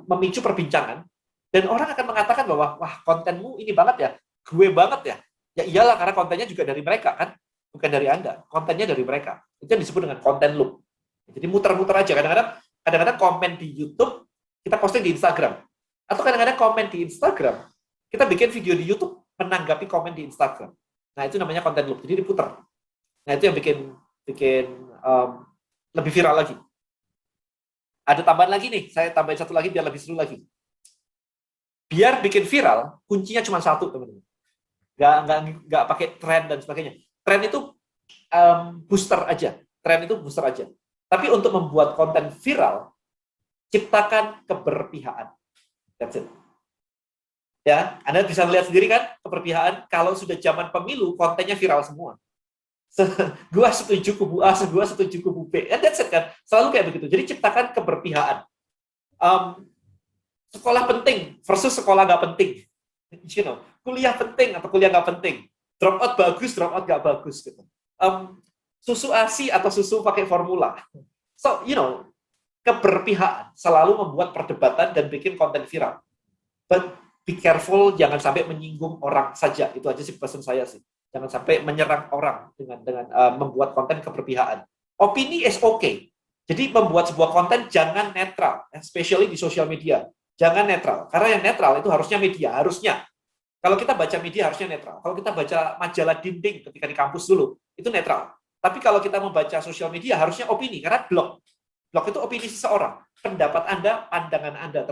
memicu perbincangan, dan orang akan mengatakan bahwa, wah, kontenmu ini banget ya, gue banget ya. Ya iyalah, karena kontennya juga dari mereka kan, bukan dari Anda. Kontennya dari mereka. Itu yang disebut dengan content loop. Jadi muter-muter aja. Kadang-kadang komen di YouTube, kita posting di Instagram. Atau kadang-kadang komen di Instagram, kita bikin video di YouTube menanggapi komen di Instagram. Nah, itu namanya content loop. Jadi diputar. Nah, itu yang bikin lebih viral lagi. Ada tambahan lagi nih, saya tambahin satu lagi biar lebih seru lagi. Biar bikin viral, kuncinya cuma satu, teman-teman. Nggak pakai tren dan sebagainya. Tren itu booster aja. Tren itu booster aja. Tapi untuk membuat konten viral, ciptakan keberpihakan. That's it. Ya, Anda bisa lihat sendiri kan, keberpihakan kalau sudah zaman pemilu, kontennya viral semua. Gua setuju kubu A, gua setuju kubu B. That's it kan. Selalu kayak begitu. Jadi ciptakan keberpihakan. Sekolah penting versus sekolah nggak penting. Kuliah penting atau kuliah nggak penting. Drop out bagus, drop out nggak bagus gitu. Susu ASI atau susu pakai formula. So, keberpihakan selalu membuat perdebatan dan bikin konten viral. But be careful, jangan sampai menyinggung orang saja. Itu aja sih pesan saya sih. Jangan sampai menyerang orang dengan membuat konten keberpihakan. Opini is okay. Jadi membuat sebuah konten jangan netral, especially di sosial media. Jangan netral, karena yang netral itu harusnya media, harusnya. Kalau kita baca media harusnya netral. Kalau kita baca majalah dinding ketika di kampus dulu, itu netral. Tapi kalau kita membaca sosial media harusnya opini, karena blog. Blog itu opini seseorang. Pendapat Anda, pandangan Anda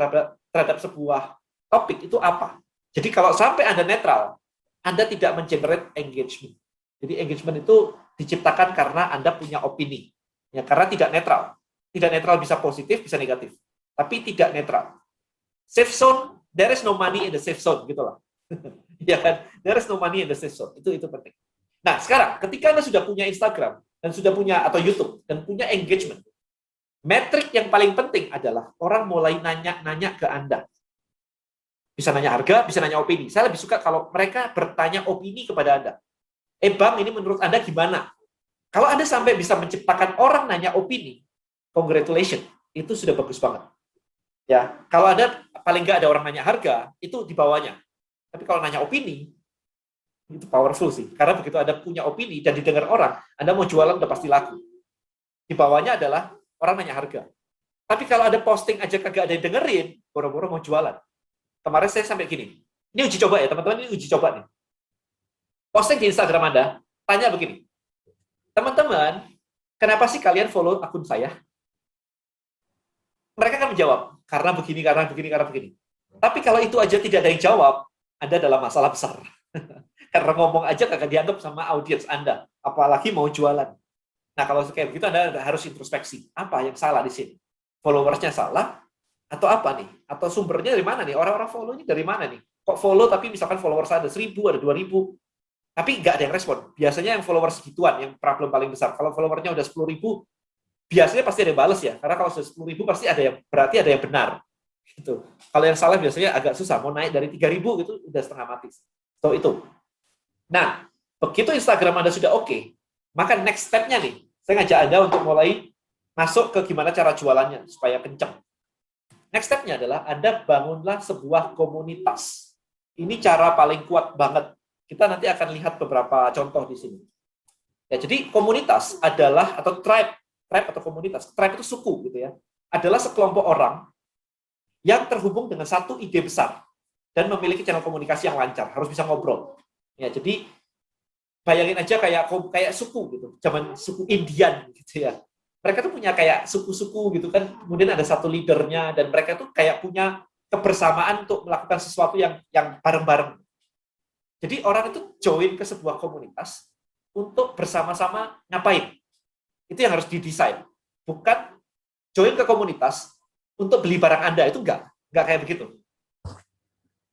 terhadap sebuah topik itu apa. Jadi kalau sampai Anda netral, Anda tidak men-generate engagement. Jadi engagement itu diciptakan karena Anda punya opini. Ya, karena tidak netral. Tidak netral bisa positif, bisa negatif. Tapi tidak netral. Safe zone, there is no money in the safe zone, gitu lah. Ya kan? There is no money in the safe zone. Itu penting. Nah, sekarang ketika Anda sudah punya Instagram dan sudah punya atau YouTube dan punya engagement, metrik yang paling penting adalah orang mulai nanya ke Anda. Bisa nanya harga, bisa nanya opini. Saya lebih suka kalau mereka bertanya opini kepada Anda. Bang, ini menurut Anda gimana? Kalau Anda sampai bisa menciptakan orang nanya opini, congratulations, itu sudah bagus banget. Ya, kalau Anda paling nggak ada orang nanya harga, itu di bawahnya. Tapi kalau nanya opini, itu powerful sih. Karena begitu Anda punya opini dan didengar orang, Anda mau jualan udah pasti laku. Di bawahnya adalah orang nanya harga. Tapi kalau ada posting aja kagak ada yang dengerin, boro-boro mau jualan. Kemarin saya sampai gini, ini uji coba ya teman-teman, ini uji coba nih. Posting di Instagram Anda, tanya begini, teman-teman, kenapa sih kalian follow akun saya? Mereka akan menjawab, karena begini. Tapi kalau itu aja tidak ada yang jawab, Anda dalam masalah besar. Karena ngomong aja kagak dianggap sama audiens Anda, apalagi mau jualan. Nah, kalau kayak begitu Anda harus introspeksi. Apa yang salah di sini? Followersnya salah? Atau apa nih? Atau sumbernya dari mana nih? Orang-orang follow-nya dari mana nih? Kok follow tapi misalkan followers ada 1.000, ada 2.000, tapi nggak ada yang respon. Biasanya yang followers segituan, yang problem paling besar. Kalau followernya udah 10.000, biasanya pasti ada yang bales ya. Karena kalau sudah 10.000 pasti ada yang, berarti ada yang benar. Gitu. Kalau yang salah biasanya agak susah, mau naik dari 3.000 gitu udah setengah mati. So itu. Nah, begitu Instagram Anda sudah oke, maka next step-nya nih, saya ngajak Anda untuk mulai masuk ke gimana cara jualannya supaya kenceng. Next step-nya adalah Anda bangunlah sebuah komunitas. Ini cara paling kuat banget. Kita nanti akan lihat beberapa contoh di sini. Ya, jadi komunitas adalah, atau tribe atau komunitas, tribe itu suku gitu ya, adalah sekelompok orang yang terhubung dengan satu ide besar dan memiliki channel komunikasi yang lancar, harus bisa ngobrol. Ya, jadi bayangin aja kayak suku gitu, zaman suku Indian gitu ya. Mereka tuh punya kayak suku-suku gitu kan, kemudian ada satu leadernya dan mereka tuh kayak punya kebersamaan untuk melakukan sesuatu yang bareng-bareng. Jadi orang itu join ke sebuah komunitas untuk bersama-sama ngapain. Itu yang harus didesain. Bukan join ke komunitas untuk beli barang Anda, itu enggak kayak begitu.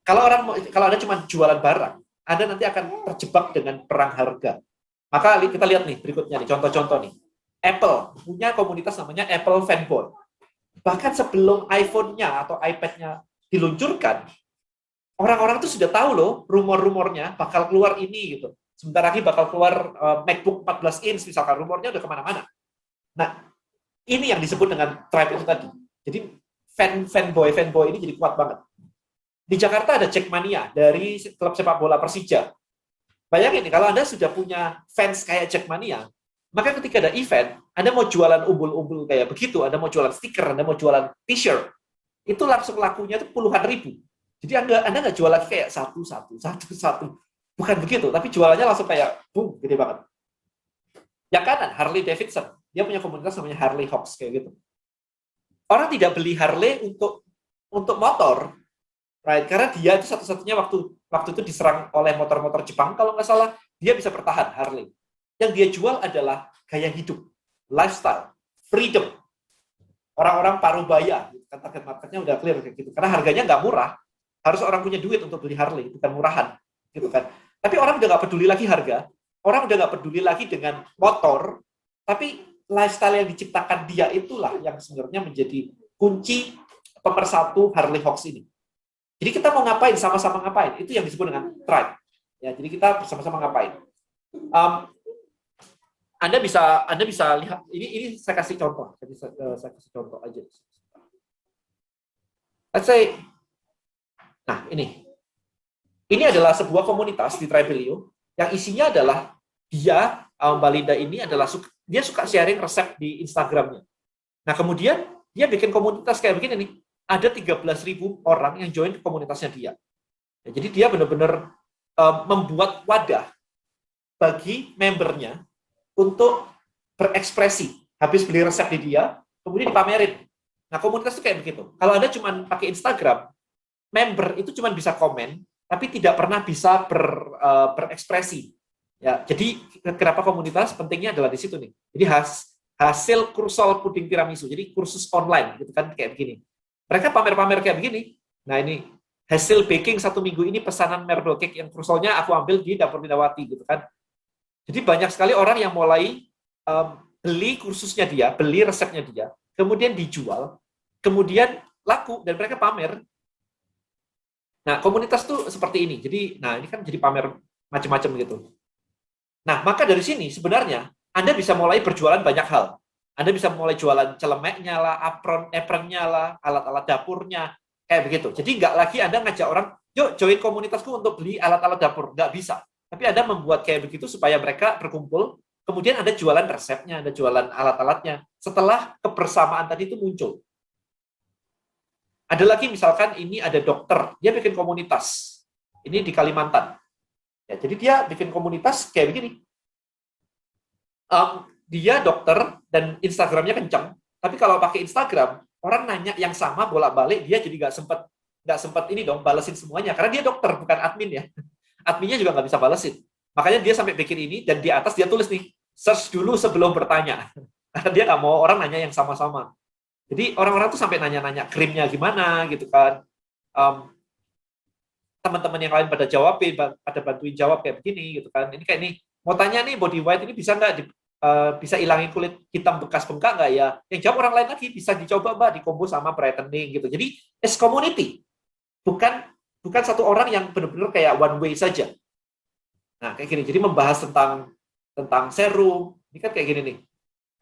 Kalau Anda cuma jualan barang, Anda nanti akan terjebak dengan perang harga. Maka kita lihat nih berikutnya nih, contoh-contoh nih. Apple punya komunitas namanya Apple Fanboy. Bahkan sebelum iPhone-nya atau iPad-nya diluncurkan, orang-orang itu sudah tahu loh rumor-rumornya bakal keluar ini gitu. Sebentar lagi bakal keluar MacBook 14 inch misalkan, rumornya udah kemana-mana. Nah, ini yang disebut dengan tribe itu tadi. Jadi fanboy ini jadi kuat banget. Di Jakarta ada Jackmania dari klub sepak bola Persija. Bayangin nih, kalau Anda sudah punya fans kayak Jackmania, maka ketika ada event, Anda mau jualan umbul-umbul kayak begitu, Anda mau jualan stiker, Anda mau jualan t-shirt, itu langsung lakunya itu puluhan ribu. Jadi Anda nggak jual lagi kayak satu. Bukan begitu, tapi jualannya langsung kayak boom, gede banget. Yang kanan, Harley Davidson. Dia punya komunitas namanya Harley Hawks, kayak gitu. Orang tidak beli Harley untuk motor, right? Karena dia itu satu-satunya waktu itu diserang oleh motor-motor Jepang, kalau nggak salah, dia bisa bertahan, Harley. Yang dia jual adalah gaya hidup, lifestyle, freedom. Orang-orang paruh baya, target marketnya udah clear kayak gitu. Karena harganya nggak murah, harus orang punya duit untuk beli Harley, bukan murahan, gitu kan. Tapi orang udah nggak peduli lagi harga, orang udah nggak peduli lagi dengan motor, tapi lifestyle yang diciptakan dia itulah yang sebenarnya menjadi kunci pemersatu Harley Hawks ini. Jadi kita mau ngapain, sama-sama ngapain, itu yang disebut dengan tribe. Ya, jadi kita bersama-sama ngapain. Anda bisa lihat ini saya kasih contoh. Saya kasih contoh aja. Let's say, nah ini adalah sebuah komunitas di Tribelio yang isinya adalah dia, Mbak Linda ini adalah dia suka sharing resep di Instagramnya. Nah kemudian dia bikin komunitas kayak begini nih. Ada 13.000 orang yang join ke komunitasnya dia. Ya, jadi dia benar-benar membuat wadah bagi membernya untuk berekspresi. Habis beli resep di dia, kemudian dipamerin. Nah, komunitas itu kayak begitu. Kalau Anda cuma pakai Instagram, member itu cuma bisa komen, tapi tidak pernah bisa berekspresi. Ya, jadi kenapa komunitas pentingnya adalah di situ nih. Jadi hasil kursol puding tiramisu, jadi kursus online gitu kan kayak begini. Mereka pamer-pamer kayak begini. Nah, ini hasil baking 1 minggu ini pesanan marble cake yang kursolnya aku ambil di Dapur Mindawati gitu kan. Jadi banyak sekali orang yang mulai beli kursusnya dia, beli resepnya dia, kemudian dijual, kemudian laku, dan mereka pamer. Nah, komunitas tuh seperti ini. Jadi, nah ini kan jadi pamer macam-macam gitu. Nah, maka dari sini sebenarnya Anda bisa mulai berjualan banyak hal. Anda bisa mulai jualan celemeknya lah, apronnya lah, alat-alat dapurnya, kayak begitu. Jadi nggak lagi Anda ngajak orang, yuk join komunitasku untuk beli alat-alat dapur. Nggak bisa. Tapi Anda membuat kayak begitu supaya mereka berkumpul, kemudian Anda jualan resepnya, Anda jualan alat-alatnya, setelah kebersamaan tadi itu muncul. Ada lagi misalkan ini ada dokter, dia bikin komunitas. Ini di Kalimantan. Ya, jadi dia bikin komunitas kayak begini. Dia dokter dan Instagramnya kencang, tapi kalau pakai Instagram, orang nanya yang sama bolak-balik, dia jadi nggak sempat ini dong, balesin semuanya. Karena dia dokter, bukan admin ya. Adminnya juga nggak bisa balesin. Makanya dia sampai bikin ini, dan di atas dia tulis nih, search dulu sebelum bertanya. Karena dia nggak mau orang nanya yang sama-sama. Jadi orang-orang tuh sampai nanya-nanya krimnya gimana gitu kan. Teman-teman yang lain pada bantuin jawab kayak begini gitu kan. Ini kayak nih, mau tanya nih body white ini bisa nggak bisa ilangin kulit hitam bekas bengkak nggak ya? Yang jawab orang lain lagi, bisa dicoba Mbak, dikombo sama brightening gitu. Jadi as community, bukan bukan satu orang yang benar-benar kayak one way saja. Nah kayak gini, jadi membahas tentang serum, ini kan kayak gini nih.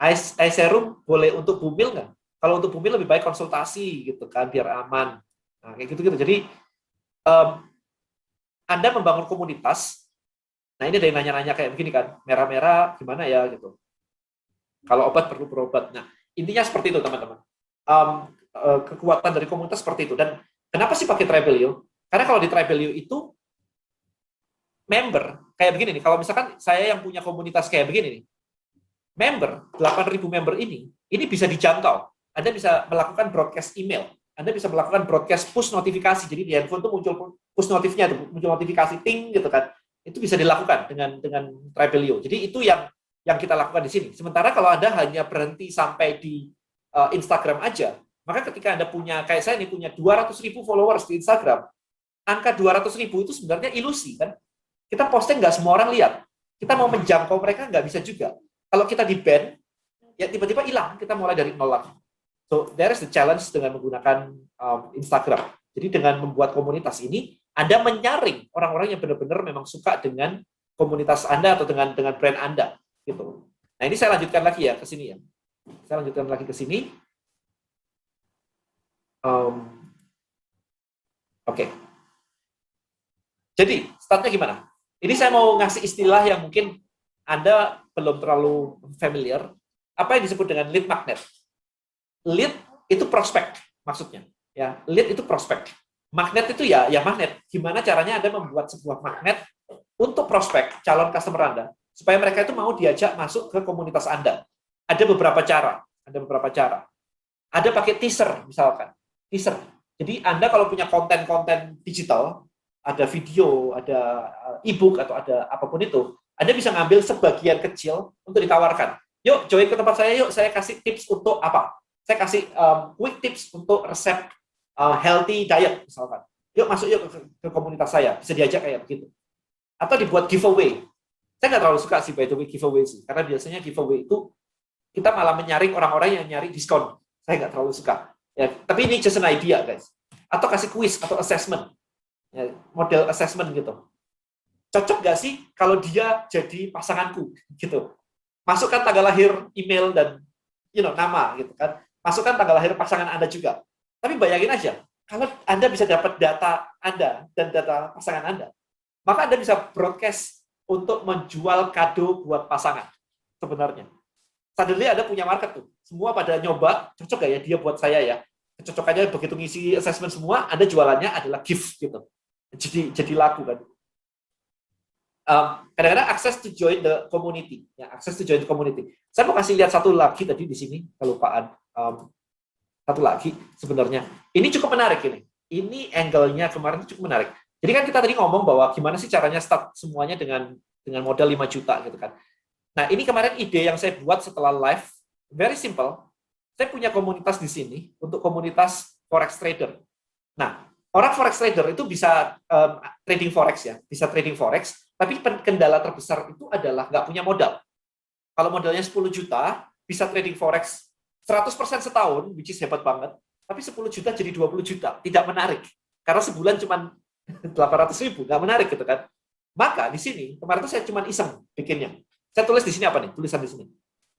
Eye serum boleh untuk bumil nggak? Kalau untuk bumil lebih baik konsultasi gitu kan, biar aman. Nah kayak gitu-gitu. Jadi Anda membangun komunitas. Nah ini ada yang nanya-nanya kayak begini kan, merah-merah gimana ya gitu. Kalau obat perlu berobat. Nah intinya seperti itu teman-teman. Kekuatan dari komunitas seperti itu. Dan kenapa sih pakai Tribelio? Karena kalau di Tribelio itu member kayak begini nih. Kalau misalkan saya yang punya komunitas kayak begini nih, member 8.000 member ini bisa dijangkau. Anda bisa melakukan broadcast email. Anda bisa melakukan broadcast push notifikasi. Jadi di handphone tuh muncul push notifnya, muncul notifikasi ting gitu kan. Itu bisa dilakukan dengan Tribelio. Jadi itu yang kita lakukan di sini. Sementara kalau Anda hanya berhenti sampai di Instagram aja, maka ketika Anda punya, kayak saya ini punya 200.000 followers di Instagram, angka 200.000 itu sebenarnya ilusi kan. Kita posting nggak semua orang lihat. Kita mau menjangkau mereka nggak bisa juga. Kalau kita di ban, ya tiba-tiba hilang. Kita mulai dari nol lagi. So there is the challenge dengan menggunakan Instagram. Jadi dengan membuat komunitas ini, Anda menyaring orang-orang yang benar-benar memang suka dengan komunitas Anda atau dengan brand Anda. Gitu. Nah ini saya lanjutkan lagi ya ke sini ya. Saya lanjutkan lagi ke sini. Oke. Jadi startnya gimana? Ini saya mau ngasih istilah yang mungkin Anda belum terlalu familiar. Apa yang disebut dengan lead magnet? Lead itu prospek maksudnya. Ya, lead itu prospek. Magnet itu ya magnet. Gimana caranya Anda membuat sebuah magnet untuk prospek calon customer Anda supaya mereka itu mau diajak masuk ke komunitas Anda. Ada beberapa cara. Ada pakai teaser misalkan. Teaser. Jadi Anda kalau punya konten-konten digital, ada video, ada e-book, atau ada apapun itu, Anda bisa ngambil sebagian kecil untuk ditawarkan. Yuk, join ke tempat saya, yuk, saya kasih tips untuk apa? Saya kasih quick tips untuk resep healthy diet, misalkan. Yuk, masuk yuk ke komunitas saya, bisa diajak kayak begitu. Atau dibuat giveaway. Saya nggak terlalu suka sih, by the way, giveaway sih. Karena biasanya giveaway itu, kita malah menyaring orang-orang yang nyari diskon. Saya nggak terlalu suka. Ya, tapi ini just an idea, guys. Atau kasih quiz atau assessment. Ya, model assessment gitu. Cocok nggak sih kalau dia jadi pasanganku gitu? Masukkan tanggal lahir, email, dan nama gitu kan. Masukkan tanggal lahir pasangan Anda juga. Tapi bayangin aja, kalau Anda bisa dapat data Anda dan data pasangan Anda, maka Anda bisa broadcast untuk menjual kado buat pasangan sebenarnya. Suddenly Anda punya market tuh. Semua pada nyoba, cocok nggak ya dia buat saya ya? Kecocokannya begitu ngisi assessment semua, Anda jualannya adalah gift gitu. Jadi laku kan. Kadang-kadang akses to join the community, ya, akses to join the community. Saya mau kasih lihat satu lagi tadi di sini, kelupaan. Satu lagi sebenarnya. Ini cukup menarik ini. Ini angle-nya kemarin cukup menarik. Jadi kan kita tadi ngomong bahwa gimana sih caranya start semuanya dengan modal 5 juta gitu kan. Nah, ini kemarin ide yang saya buat setelah live, very simple. Saya punya komunitas di sini untuk komunitas forex trader. Nah, orang forex trader itu bisa trading forex ya, bisa trading forex, tapi kendala terbesar itu adalah nggak punya modal. Kalau modalnya 10 juta, bisa trading forex 100% setahun, which is hebat banget, tapi 10 juta jadi 20 juta, tidak menarik. Karena sebulan cuma 800.000, nggak menarik gitu kan. Maka di sini, kemarin itu saya cuma iseng bikinnya. Saya tulis di sini apa nih? Tulisan di sini.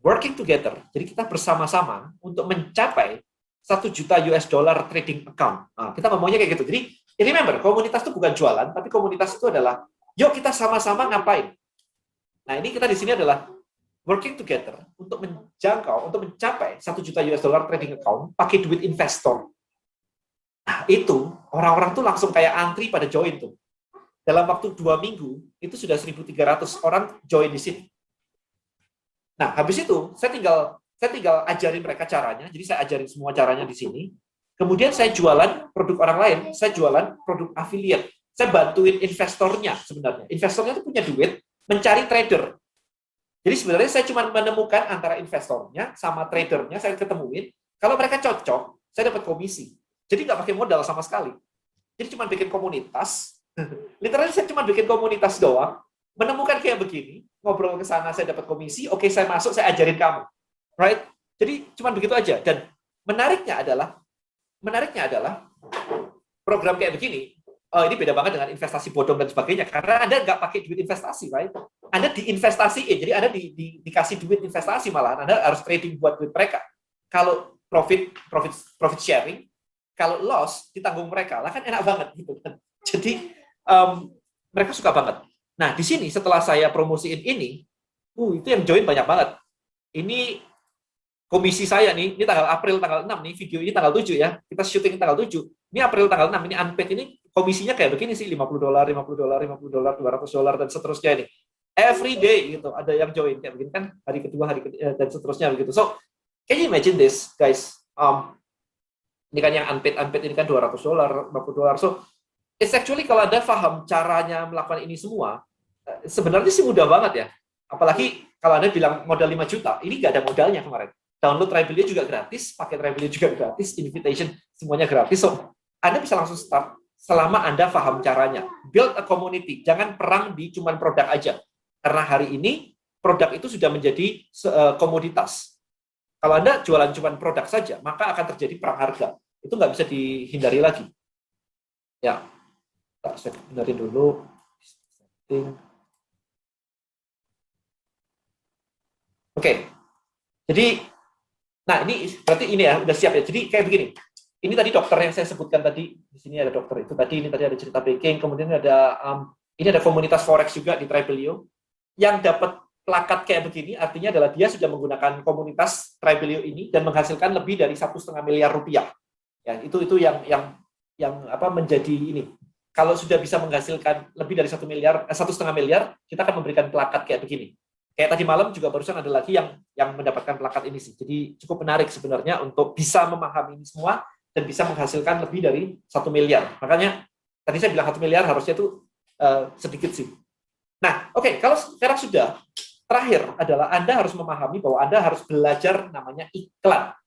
Working together, jadi kita bersama-sama untuk mencapai 1 juta US dollar trading account. Nah, kita ngomongnya kayak gitu. Jadi, remember, komunitas itu bukan jualan, tapi komunitas itu adalah, yuk kita sama-sama ngapain. Nah, ini kita di sini adalah working together untuk menjangkau, untuk mencapai 1 juta US dollar trading account pakai duit investor. Nah, itu orang-orang tuh langsung kayak antri pada join tuh. Dalam waktu 2 minggu, itu sudah 1.300 orang join di sini. Nah, habis itu, saya tinggal ajarin mereka caranya, jadi saya ajarin semua caranya di sini. Kemudian saya jualan produk orang lain, saya jualan produk affiliate. Saya bantuin investornya sebenarnya. Investornya itu punya duit, mencari trader. Jadi sebenarnya saya cuma menemukan antara investornya sama tradernya, saya ketemuin. Kalau mereka cocok, saya dapat komisi. Jadi nggak pakai modal sama sekali. Jadi cuma bikin komunitas. Literally saya cuma bikin komunitas doang, menemukan kayak begini, ngobrol ke sana, saya dapat komisi, oke saya masuk, saya ajarin kamu. Right? Jadi cuma begitu aja. Dan menariknya adalah program kayak begini, ini beda banget dengan investasi bodong dan sebagainya, karena Anda nggak pakai duit investasi, right? Anda diinvestasiin, jadi Anda dikasih duit investasi, malah Anda harus trading buat duit mereka. Kalau profit sharing, kalau loss ditanggung mereka, lah kan enak banget gitu kan. Jadi mereka suka banget. Nah di sini setelah saya promosiin ini, itu yang join banyak banget. Ini komisi saya nih, ini tanggal April tanggal 6 nih, video ini tanggal 7 ya. Kita syuting tanggal 7. Ini April tanggal 6, ini unpaid ini komisinya kayak begini sih, $50, $50, $50, $200 dan seterusnya ini. Every day gitu, ada yang join kayak begini kan, hari kedua, dan seterusnya begitu. So, can you imagine this, guys? Ini kan yang unpaid ini kan $200, $50. So, it's actually kalau Anda paham caranya melakukan ini semua, sebenarnya sih mudah banget ya. Apalagi kalau Anda bilang modal 5 juta, ini nggak ada modalnya kemarin. Download Tribelio juga gratis, pakai Tribelio juga gratis, invitation semuanya gratis. So, Anda bisa langsung start selama Anda paham caranya. Build a community, jangan perang di cuman produk aja. Karena hari ini produk itu sudah menjadi komoditas. Kalau Anda jualan cuman produk saja, maka akan terjadi perang harga. Itu nggak bisa dihindari lagi. Ya, saya benerin dulu. Oke. Jadi nah, ini berarti ini ya, udah siap ya. Jadi kayak begini. Ini tadi dokter yang saya sebutkan tadi. Di sini ada dokter itu tadi. Ini tadi ada cerita baking. Kemudian ini ada komunitas forex juga di Tribelio. Yang dapat plakat kayak begini, artinya adalah dia sudah menggunakan komunitas Tribelio ini dan menghasilkan lebih dari 1,5 miliar rupiah. Ya, itu yang menjadi ini. Kalau sudah bisa menghasilkan lebih dari 1,5 miliar, kita akan memberikan plakat kayak begini. Kayak tadi malam juga barusan ada lagi yang mendapatkan plakat ini sih. Jadi cukup menarik sebenarnya untuk bisa memahami ini semua dan bisa menghasilkan lebih dari 1 miliar. Makanya tadi saya bilang 1 miliar harusnya itu sedikit sih. Nah, oke, kalau sekarang sudah, terakhir adalah Anda harus memahami bahwa Anda harus belajar namanya iklan.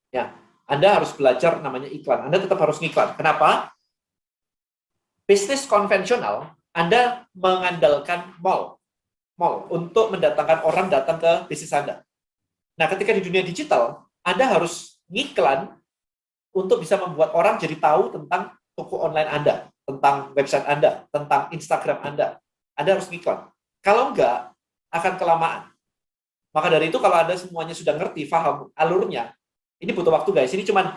Ya, Anda harus belajar namanya iklan. Anda tetap harus ngiklan. Kenapa? Bisnis konvensional, Anda mengandalkan mall untuk mendatangkan orang datang ke bisnis Anda. Nah, ketika di dunia digital, Anda harus ngiklan untuk bisa membuat orang jadi tahu tentang toko online Anda, tentang website Anda, tentang Instagram Anda. Anda harus ngiklan. Kalau enggak, akan kelamaan. Maka dari itu, kalau Anda semuanya sudah ngerti, paham alurnya, ini butuh waktu, guys. Ini cuman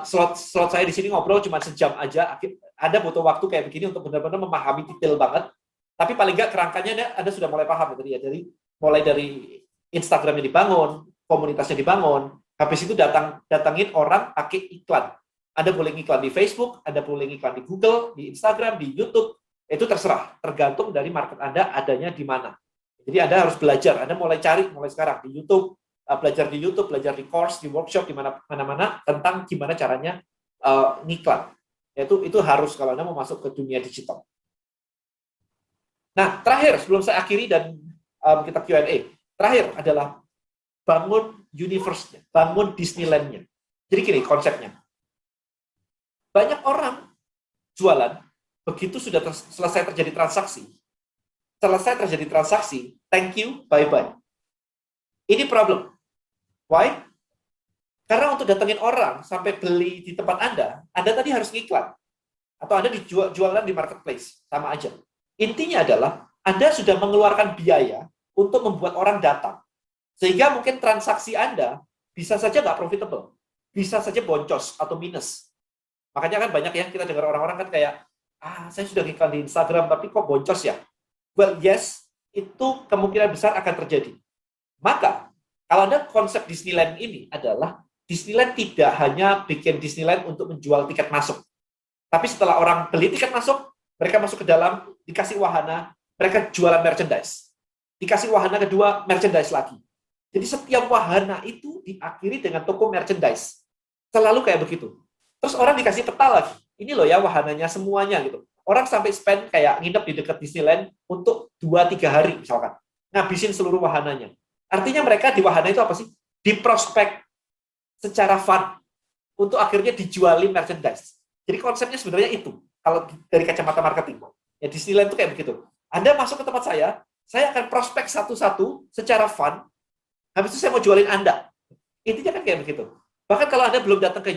slot saya di sini ngobrol cuma sejam aja. Anda butuh waktu kayak begini untuk benar-benar memahami detail banget. Tapi paling nggak kerangkanya Anda sudah mulai paham tadi ya. Mulai dari Instagramnya dibangun, komunitasnya dibangun, habis itu datangin orang pakai iklan. Anda boleh ngiklan di Facebook, Anda boleh ngiklan di Google, di Instagram, di YouTube, itu terserah, tergantung dari market Anda adanya di mana. Jadi Anda harus belajar, Anda mulai sekarang di YouTube, belajar di course, di workshop, di mana-mana tentang gimana caranya ngiklan. Itu harus kalau Anda mau masuk ke dunia digital. Nah, terakhir sebelum saya akhiri dan kita Q&A, terakhir adalah bangun universe-nya, bangun Disneyland-nya. Jadi gini konsepnya. Banyak orang jualan, begitu sudah selesai terjadi transaksi, thank you, bye-bye. Ini problem. Why? Karena untuk datengin orang sampai beli di tempat Anda tadi harus ngiklan. Atau Anda jualan di marketplace, sama aja. Intinya adalah Anda sudah mengeluarkan biaya untuk membuat orang datang. Sehingga mungkin transaksi Anda bisa saja nggak profitable. Bisa saja boncos atau minus. Makanya kan banyak ya kita dengar orang-orang kan kayak, saya sudah ngiklan di Instagram tapi kok boncos ya? Well, yes, itu kemungkinan besar akan terjadi. Maka, kalau Anda konsep Disneyland ini adalah, Disneyland tidak hanya bikin Disneyland untuk menjual tiket masuk. Tapi setelah orang beli tiket masuk, mereka masuk ke dalam, dikasih wahana, mereka jualan merchandise. Dikasih wahana kedua, merchandise lagi. Jadi setiap wahana itu diakhiri dengan toko merchandise. Selalu kayak begitu. Terus orang dikasih peta lagi. Ini loh ya wahananya semuanya gitu. Orang sampai spend kayak nginep di dekat Disneyland untuk 2-3 hari misalkan. Ngabisin seluruh wahananya. Artinya mereka di wahana itu apa sih? Diprospek secara fun. Untuk akhirnya dijualin merchandise. Jadi konsepnya sebenarnya itu. Kalau dari kacamata marketing. Ya Disneyland itu kayak begitu. Anda masuk ke tempat saya, Saya akan prospek satu-satu secara fun, habis itu saya mau jualin Anda. Intinya kan kayak begitu. Bahkan kalau Anda belum datang ke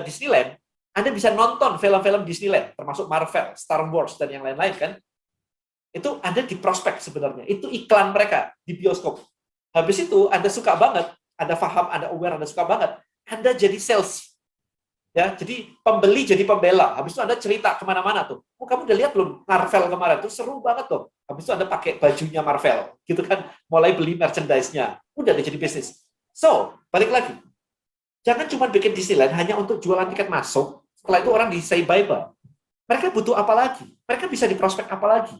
Disneyland, Anda bisa nonton film-film Disneyland, termasuk Marvel, Star Wars, dan yang lain-lain kan. Itu Anda di prospek sebenarnya. Itu iklan mereka di bioskop. Habis itu Anda suka banget, Anda paham, Anda aware, Anda suka banget, Anda jadi sales. Ya, jadi pembeli jadi pembela. Habis itu Anda cerita kemana-mana tuh. Oh, kamu udah lihat belum Marvel kemarin tuh seru banget tuh. Habis itu Anda pakai bajunya Marvel, gitu kan? Mulai beli merchandise-nya. Udah deh jadi bisnis. So, balik lagi. Jangan cuma bikin Disneyland hanya untuk jualan tiket masuk. Setelah itu orang di say bye-bye. Mereka butuh apa lagi? Mereka bisa diprospek apa lagi?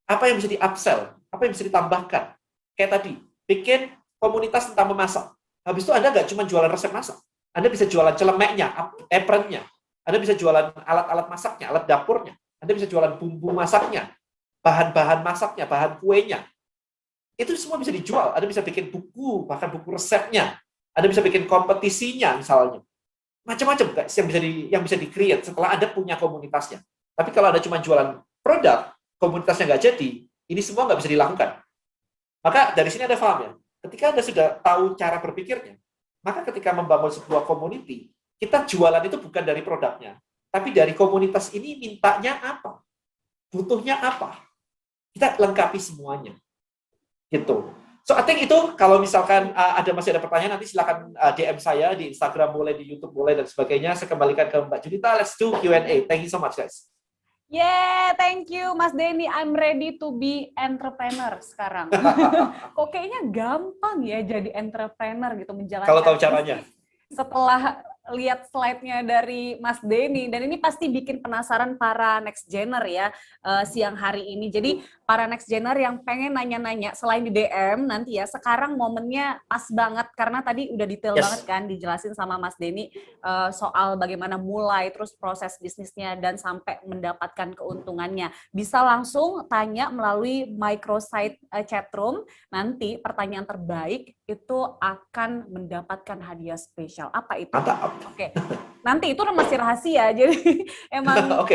Apa yang bisa di-upsell? Apa yang bisa ditambahkan? Kayak tadi, bikin komunitas tentang memasak. Habis itu Anda nggak cuma jualan resep masak. Anda bisa jualan celemeknya, apronnya. Anda bisa jualan alat-alat masaknya, alat dapurnya. Anda bisa jualan bumbu masaknya, bahan-bahan masaknya, bahan kuenya. Itu semua bisa dijual. Anda bisa bikin buku, bahkan buku resepnya. Anda bisa bikin kompetisinya misalnya. Macam-macam yang bisa di-create setelah Anda punya komunitasnya. Tapi kalau Anda cuma jualan produk, komunitasnya nggak jadi, ini semua nggak bisa dilakukan. Maka dari sini Anda paham ya, ketika Anda sudah tahu cara berpikirnya, maka ketika membangun sebuah community, kita jualan itu bukan dari produknya, tapi dari komunitas ini mintanya apa, butuhnya apa. Kita lengkapi semuanya. Gitu. So, I think itu kalau misalkan masih ada pertanyaan, nanti silakan DM saya di Instagram boleh, di YouTube boleh, dan sebagainya. Saya kembalikan ke Mbak Junita. Let's do Q&A. Thank you so much, guys. Yeah, thank you Mas Denny. I'm ready to be entrepreneur sekarang. Kok kayaknya gampang ya jadi entrepreneur gitu, menjalankan Kalau tahu caranya. Setelah lihat slide-nya dari Mas Denny, dan ini pasti bikin penasaran para next gener ya siang hari ini. Jadi para next gener yang pengen nanya-nanya selain di DM nanti ya, sekarang momennya pas banget karena tadi udah detail banget kan dijelasin sama Mas Denny soal bagaimana mulai, terus proses bisnisnya dan sampai mendapatkan keuntungannya. Bisa langsung tanya melalui microsite chatroom, nanti pertanyaan terbaik itu akan mendapatkan hadiah spesial. Apa itu? Mantap. Oke. Nanti itu masih rahasia, jadi emang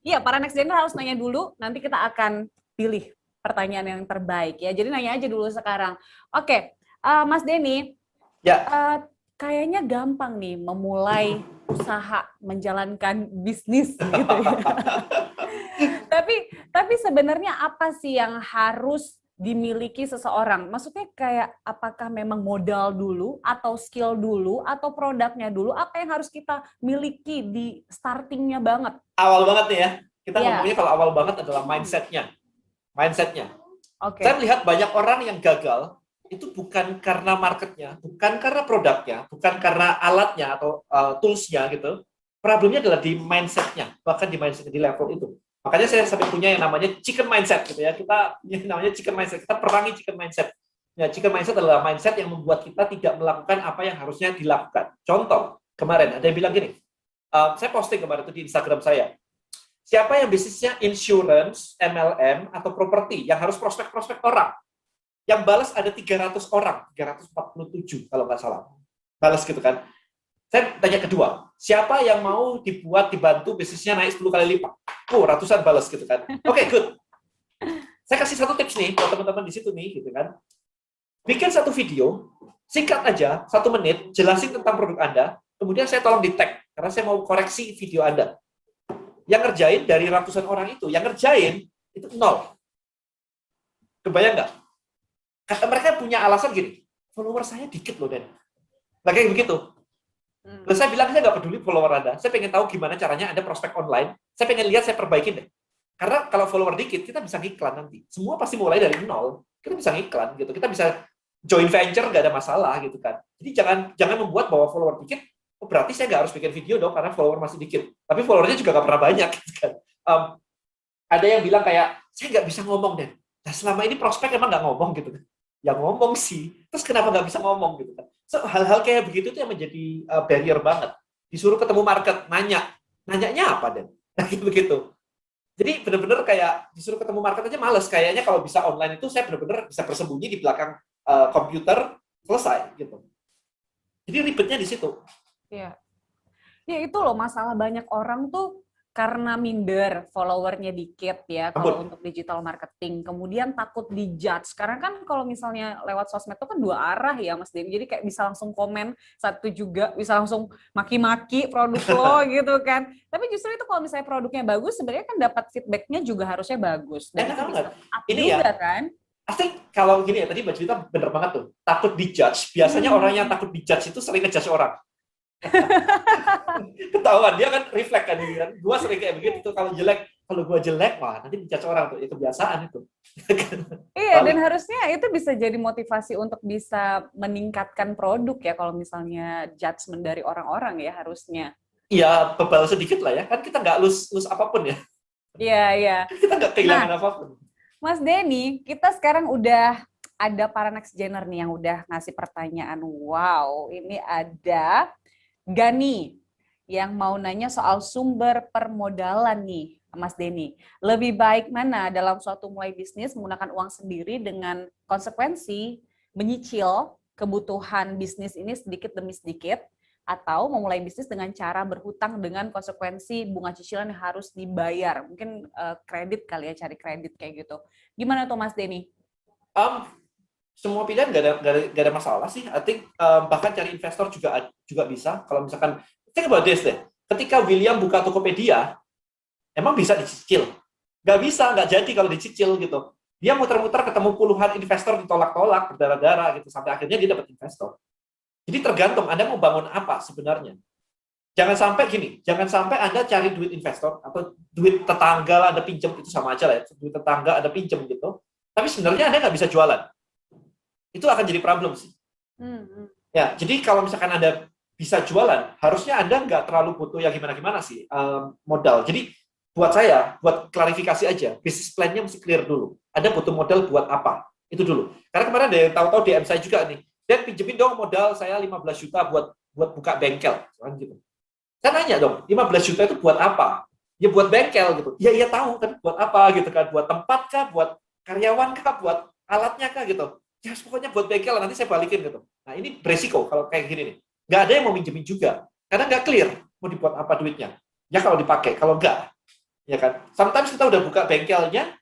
iya, para next gener harus nanya dulu, nanti kita akan pilih pertanyaan yang terbaik ya. Jadi nanya aja dulu sekarang. Oke, Mas Denny, kayaknya gampang nih memulai usaha menjalankan bisnis gitu ya. Tapi sebenarnya apa sih yang harus dimiliki seseorang? Maksudnya kayak apakah memang modal dulu atau skill dulu atau produknya dulu? Apa yang harus kita miliki di startingnya banget? Awal banget nih ya. Kita ngomongnya kalau awal banget adalah mindsetnya. Okay. Saya melihat banyak orang yang gagal itu bukan karena marketnya, bukan karena produknya, bukan karena alatnya atau toolsnya gitu. Problemnya adalah di mindsetnya, bahkan di mindset di level itu. Makanya saya sampai punya yang namanya chicken mindset gitu ya. Kita yang namanya chicken mindset. Kita perangi chicken mindset. Ya, chicken mindset adalah mindset yang membuat kita tidak melakukan apa yang harusnya dilakukan. Contoh, kemarin ada yang bilang gini, saya posting kemarin itu di Instagram saya. Siapa yang bisnisnya insurance, MLM, atau properti yang harus prospek-prospek orang? Yang balas ada 300 orang, 347 kalau nggak salah. Balas gitu kan. Saya tanya kedua, siapa yang mau dibantu bisnisnya naik 10 kali lipat? Ratusan balas gitu kan. Oke, good. Saya kasih satu tips nih buat teman-teman di situ nih, gitu kan. Bikin satu video, singkat aja, 1 menit, jelasin tentang produk Anda, kemudian saya tolong di-tag, karena saya mau koreksi video Anda. Yang ngerjain dari ratusan orang itu, yang ngerjain itu 0. Kebayang nggak? Mereka punya alasan gini, follower saya dikit loh, Den. Nah, kayak begitu. Terus saya bilang, saya nggak peduli follower Anda. Saya pengen tahu gimana caranya Anda prospek online. Saya pengen lihat, saya perbaikin deh. Karena kalau follower dikit, kita bisa ngiklan nanti. Semua pasti mulai dari 0. Kita bisa ngiklan gitu. Kita bisa joint venture, nggak ada masalah gitu kan. Jadi jangan membuat bahwa follower dikit, berarti saya nggak harus bikin video dong karena follower masih dikit. Tapi followernya juga nggak pernah banyak. Gitu kan. Ada yang bilang kayak, saya nggak bisa ngomong deh. Nah, selama ini prospek emang nggak ngomong gitu kan. Ya ngomong sih. Terus kenapa nggak bisa ngomong gitu kan. So, hal-hal kayak begitu tuh yang menjadi barrier banget. Disuruh ketemu market, nanyanya apa Den? Nah, gitu begitu. Jadi benar-benar kayak disuruh ketemu market aja males. Kayaknya kalau bisa online itu saya benar-benar bisa bersembunyi di belakang komputer, selesai gitu. Jadi ribetnya di situ. Iya. Ya itu loh masalah banyak orang tuh karena minder, followernya dikit ya kalau untuk digital marketing, kemudian takut dijudge. Karena kan kalau misalnya lewat sosmed itu kan dua arah ya Mas Denny, jadi kayak bisa langsung komen, satu juga bisa langsung maki-maki produk lo gitu kan. Tapi justru itu kalau misalnya produknya bagus, sebenarnya kan dapat feedback-nya juga harusnya bagus. Dan itu bisa up ini juga ya, kan. Pasti kalau gini ya, tadi Mbak Cerita bener banget tuh, takut dijudge. Biasanya orang yang takut dijudge itu sering ngejudge orang. Ketahuan, dia kan reflect kan, gue sering kayak begitu tuh, kalau gue jelek, wah nanti dijudge orang tuh, itu kebiasaan itu. Iya, dan harusnya itu bisa jadi motivasi untuk bisa meningkatkan produk ya, kalau misalnya judgement dari orang-orang ya harusnya. Iya, bebal sedikit lah ya, kan kita nggak lose apapun ya. Iya, iya. Kita nggak kehilangan apapun. Mas Denny, kita sekarang udah ada para next gener nih yang udah ngasih pertanyaan. Wow, ini ada Gani yang mau nanya soal sumber permodalan nih, Mas Denny. Lebih baik mana dalam suatu mulai bisnis menggunakan uang sendiri dengan konsekuensi menyicil kebutuhan bisnis ini sedikit demi sedikit, atau memulai bisnis dengan cara berhutang dengan konsekuensi bunga cicilan yang harus dibayar. Mungkin kredit kali ya, cari kredit kayak gitu. Gimana tuh Mas Denny? Semua pilihan gak ada masalah sih. I think bahkan cari investor juga bisa. Kalau misalkan, think about this deh. Ketika William buka Tokopedia, emang bisa dicicil? Nggak bisa, nggak jadi kalau dicicil gitu. Dia muter-muter ketemu puluhan investor ditolak-tolak, berdarah-darah gitu. Sampai akhirnya dia dapat investor. Jadi tergantung Anda mau bangun apa sebenarnya. Jangan sampai Anda cari duit investor atau duit tetangga lah Anda pinjam, itu sama aja lah ya. Duit tetangga Anda pinjam gitu. Tapi sebenarnya Anda nggak bisa jualan. Itu akan jadi problem sih. Ya, jadi kalau misalkan Anda bisa jualan, harusnya Anda nggak terlalu butuh yang gimana-gimana sih modal. Jadi buat klarifikasi aja, bisnis plan-nya mesti clear dulu. Anda butuh modal buat apa? Itu dulu. Karena kemarin ada yang tahu-tahu DM saya juga nih, dan pinjemin dong modal saya 15 juta buat buka bengkel. Gitu. Saya nanya dong, 15 juta itu buat apa? Ya buat bengkel gitu. Ya iya tahu, tapi buat apa gitu kan? Buat tempat kah? Buat karyawan kah? Buat alatnya kah gitu? Ya pokoknya buat bengkel, nanti saya balikin gitu. Nah ini beresiko kalau kayak gini nih. Nggak ada yang mau minjemin juga. Karena nggak clear mau dibuat apa duitnya. Ya kalau dipakai, kalau nggak. Ya kan? Sometimes kita udah buka bengkelnya,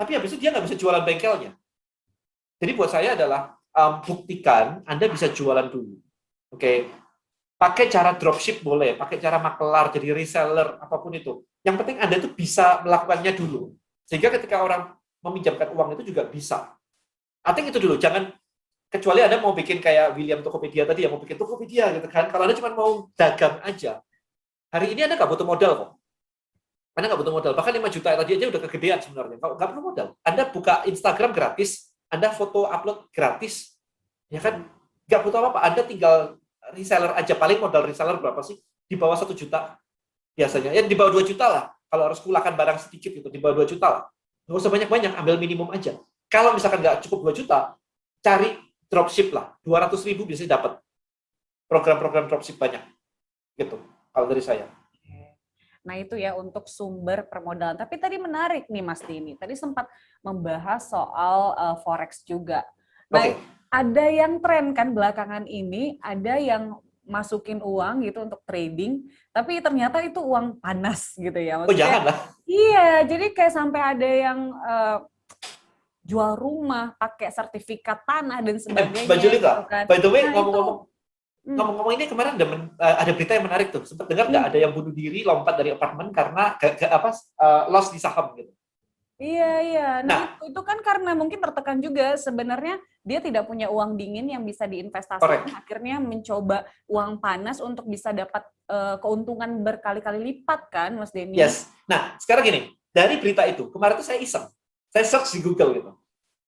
tapi habis itu dia nggak bisa jualan bengkelnya. Jadi buat saya adalah buktikan Anda bisa jualan dulu. Oke. Pakai cara dropship boleh, pakai cara makelar, jadi reseller, apapun itu. Yang penting Anda itu bisa melakukannya dulu. Sehingga ketika orang meminjamkan uang itu juga bisa. I think itu dulu, jangan, kecuali Anda mau bikin kayak William Tokopedia tadi, yang mau bikin Tokopedia gitu kan. Kalau Anda cuma mau dagang aja, hari ini Anda nggak butuh modal kok. Anda nggak butuh modal, bahkan 5 juta tadi aja udah kegedean sebenarnya. Kalau nggak perlu modal, Anda buka Instagram gratis, Anda foto upload gratis, ya kan? Nggak butuh apa-apa, Anda tinggal reseller aja, paling modal reseller berapa sih? Di bawah 1 juta biasanya, ya di bawah 2 juta lah. Kalau harus kulakan barang sedikit itu, di bawah 2 juta lah. Nggak usah banyak-banyak, ambil minimum aja. Kalau misalkan nggak cukup 2 juta, cari dropship lah. 200.000 biasanya dapat. Program-program dropship banyak. Gitu, kalau dari saya. Nah itu ya untuk sumber permodalan. Tapi tadi menarik nih Mas Dini. Tadi sempat membahas soal Forex juga. Nah ada yang tren kan belakangan ini, ada yang masukin uang gitu untuk trading, tapi ternyata itu uang panas gitu ya. Maksudnya, jangan lah. Iya, jadi kayak sampai ada yang jual rumah pakai sertifikat tanah dan sebagainya. Mbak Julita, gitu kan. By the way, ngomong-ngomong ini kemarin ada berita yang menarik tuh. Sempat dengar nggak ada yang bunuh diri lompat dari apartemen karena loss di saham gitu. Iya. Nah, itu kan karena mungkin tertekan juga sebenarnya dia tidak punya uang dingin yang bisa diinvestasikan. Akhirnya mencoba uang panas untuk bisa dapat keuntungan berkali-kali lipat kan, Mas Denny? Yes. Nah, sekarang gini, dari berita itu, kemarin tuh saya iseng. Saya search di Google gitu.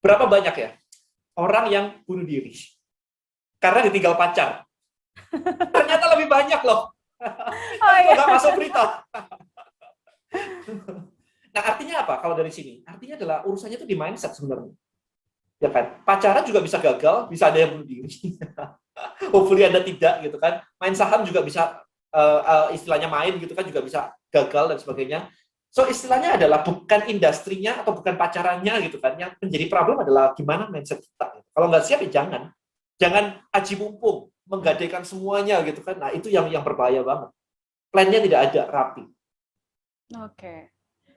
Berapa banyak ya orang yang bunuh diri karena ditinggal pacar? Ternyata lebih banyak loh. Nggak masuk berita. Nah, artinya apa kalau dari sini? Artinya adalah urusannya itu di mindset sebenarnya. Ya kan? Pacaran juga bisa gagal, bisa ada yang bunuh diri. Hopefully Anda tidak gitu kan. Main saham juga bisa istilahnya main gitu kan, juga bisa gagal dan sebagainya. So istilahnya adalah bukan industrinya atau bukan pacarannya gitu kan. Yang menjadi problem adalah gimana mindset kita. Kalau nggak siap ya jangan aji mumpung, menggadaikan semuanya gitu kan. Nah, itu yang berbahaya banget. Plannya tidak ada rapi. Oke.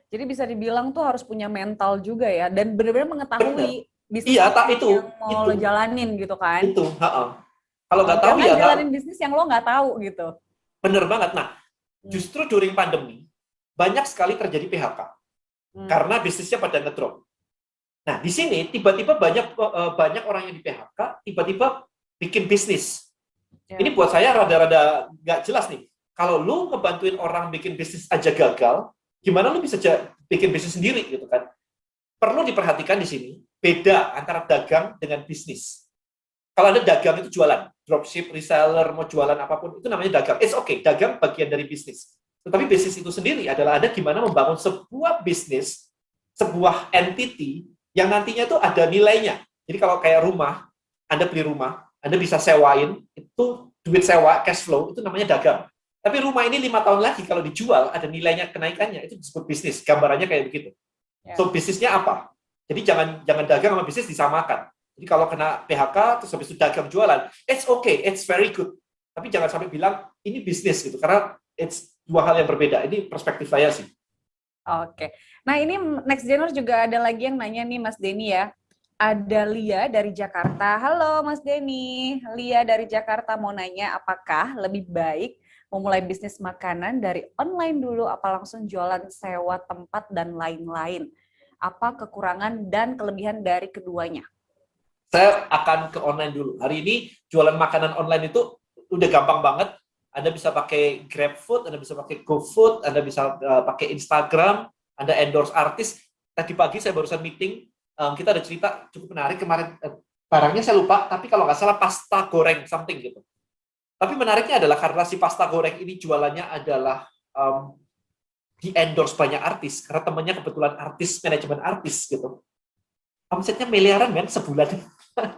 Jadi bisa dibilang tuh harus punya mental juga ya, dan benar-benar Bener. mengetahui bisnis Iya, tak apa itu, yang mau itu, lo jalanin gitu kan. itu. Ha-ha. Kalau nggak tahu Jangan ya nggak, jalanin bisnis yang lo nggak tahu gitu. bener banget. Nah, Hmm. justru during pandemi banyak sekali terjadi PHK Hmm. karena bisnisnya pada ngedrop. Nah, di sini tiba-tiba banyak orang yang di PHK, tiba-tiba bikin bisnis. Ini Ya. buat saya rada-rada nggak jelas nih. Kalau lu ngebantuin orang bikin bisnis aja gagal, gimana lu bisa bikin bisnis sendiri gitu kan? Perlu diperhatikan di sini beda antara dagang dengan bisnis. Kalau Anda dagang itu jualan, dropship, reseller, mau jualan apapun, itu namanya dagang. It's okay, dagang bagian dari bisnis. Tetapi bisnis itu sendiri adalah Anda gimana membangun sebuah bisnis, sebuah entity yang nantinya itu ada nilainya. Jadi kalau kayak rumah, Anda beli rumah, Anda bisa sewain, itu duit sewa, cash flow, itu namanya dagang. Tapi rumah ini 5 tahun lagi kalau dijual, ada nilainya kenaikannya, itu disebut bisnis. Gambarannya kayak begitu. Ya. So, bisnisnya apa? Jadi jangan dagang sama bisnis disamakan. Jadi kalau kena PHK, terus habis itu dagang jualan, it's okay, it's very good. Tapi jangan sampai bilang, ini bisnis gitu, karena it's dua hal yang berbeda. Ini perspektif saya sih. Oke. Nah, ini Next Geners juga ada lagi yang nanya nih Mas Denny ya. Ada Lia dari Jakarta. Halo Mas Denny. Lia dari Jakarta mau nanya apakah lebih baik memulai bisnis makanan dari online dulu apa langsung jualan sewa tempat dan lain-lain? Apa kekurangan dan kelebihan dari keduanya? Saya akan ke online dulu. Hari ini jualan makanan online itu udah gampang banget. Anda bisa pakai GrabFood, Anda bisa pakai GoFood, Anda bisa pakai Instagram, Anda endorse artis. Tadi pagi saya barusan meeting, kita ada cerita cukup menarik kemarin. Barangnya saya lupa, tapi kalau nggak salah pasta goreng something gitu. Tapi menariknya adalah karena si pasta goreng ini jualannya adalah di endorse banyak artis, karena temannya kebetulan artis, manajemen artis gitu. Omsetnya miliaran men sebulan.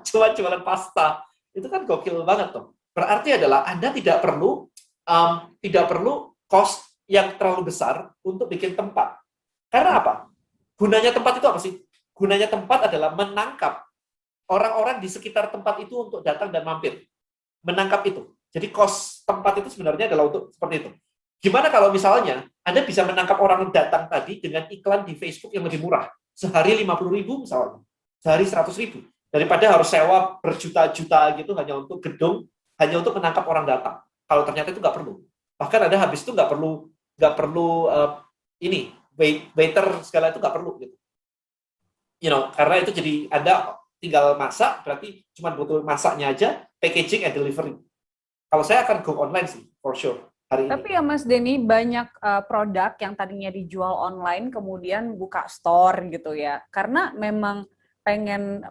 Cuma jualan pasta. Itu kan gokil banget tuh. Berarti adalah Anda tidak perlu cost yang terlalu besar untuk bikin tempat. Karena apa? Gunanya tempat itu apa sih? Gunanya tempat adalah menangkap orang-orang di sekitar tempat itu untuk datang dan mampir. Menangkap itu. Jadi cost tempat itu sebenarnya adalah untuk seperti itu. Gimana kalau misalnya Anda bisa menangkap orang yang datang tadi dengan iklan di Facebook yang lebih murah? Sehari 50.000 misalnya. Sehari 100.000. Daripada harus sewa berjuta-juta gitu hanya untuk gedung, hanya untuk menangkap orang datang. Kalau ternyata itu nggak perlu. Bahkan ada habis itu nggak perlu ini waiter segala itu nggak perlu gitu. Karena itu jadi Anda tinggal masak, berarti cuma butuh masaknya aja, packaging and delivery. Kalau saya akan go online sih, for sure hari ini. Tapi ya Mas Denny, banyak produk yang tadinya dijual online kemudian buka store gitu ya. Karena memang pengen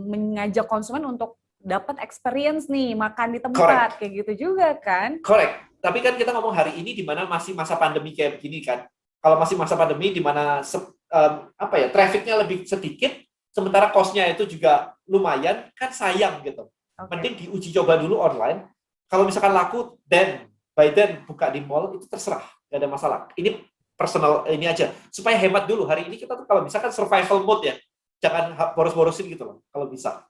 mengajak konsumen untuk dapat experience nih makan di tempat. Correct. Kayak gitu juga kan? Correct. Tapi kan kita ngomong hari ini di mana masih masa pandemi kayak begini kan. Kalau masih masa pandemi di mana trafficnya lebih sedikit, sementara cost-nya itu juga lumayan, kan sayang gitu. Mending diuji coba dulu online. Kalau misalkan laku, by then buka di mall itu terserah, nggak ada masalah. Ini personal ini aja, supaya hemat dulu. Hari ini kita tuh kalau misalkan survival mode ya, jangan boros-borosin gitu loh, kalau bisa.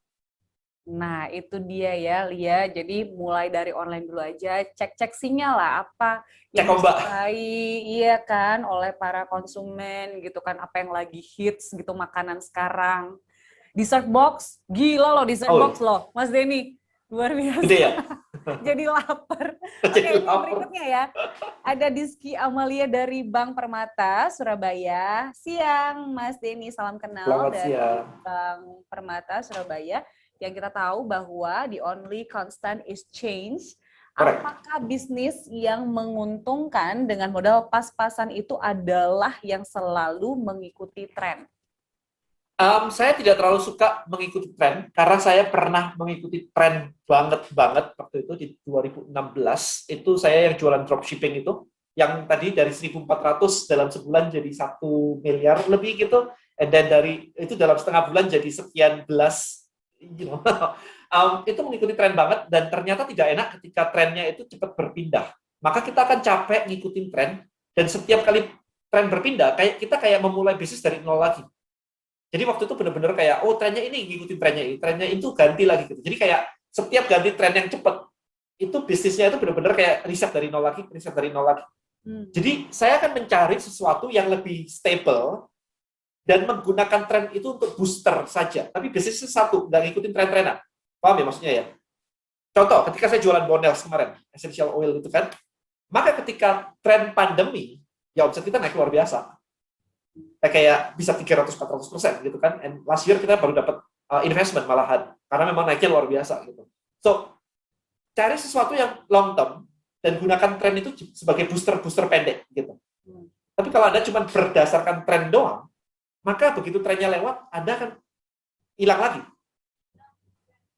Nah, itu dia ya, Lia. Jadi mulai dari online dulu aja, cek-cek sinyal lah apa yang Cek ombak. disukai, iya kan, oleh para konsumen gitu kan, apa yang lagi hits gitu makanan sekarang. Dessert box, gila loh dessert box loh, Mas Denny. Luar biasa. Gede ya? Jadi lapar. Oke, Jadi ini lapar. berikutnya ya. Ada Diski Amalia dari Bank Permata, Surabaya. Siang, Mas Denny. Salam kenal Selamat dari siang. Bank Permata, Surabaya. Yang kita tahu bahwa the only constant is change. Correct. Apakah bisnis yang menguntungkan dengan modal pas-pasan itu adalah yang selalu mengikuti tren? Saya tidak terlalu suka mengikuti tren, karena saya pernah mengikuti tren banget waktu itu di 2016. Itu saya yang jualan dropshipping itu, yang tadi dari 1.400 dalam sebulan jadi 1 miliar lebih gitu, dan dari itu dalam setengah bulan jadi sekian belas. Itu mengikuti tren banget, dan ternyata tidak enak ketika trennya itu cepat berpindah. Maka kita akan capek ngikutin tren, dan setiap kali tren berpindah, kita kayak memulai bisnis dari nol lagi. Jadi waktu itu benar-benar kayak, trennya ini, ngikutin trennya itu ganti lagi gitu. Jadi kayak setiap ganti tren yang cepat, itu bisnisnya itu benar-benar kayak riset dari nol lagi. Jadi saya akan mencari sesuatu yang lebih stable dan menggunakan tren itu untuk booster saja. Tapi bisnisnya satu, nggak ngikutin tren-trenan. Paham ya maksudnya ya? Contoh, ketika saya jualan Bonels kemarin, essential oil itu kan, maka ketika tren pandemi, ya omset kita naik luar biasa. Kayak bisa 300-400% gitu kan. And last year kita baru dapat investment malahan, karena memang naiknya luar biasa gitu. So, cari sesuatu yang long term, dan gunakan tren itu sebagai booster-booster pendek gitu. Tapi kalau Anda cuma berdasarkan tren doang, maka begitu trennya lewat, Anda akan hilang lagi.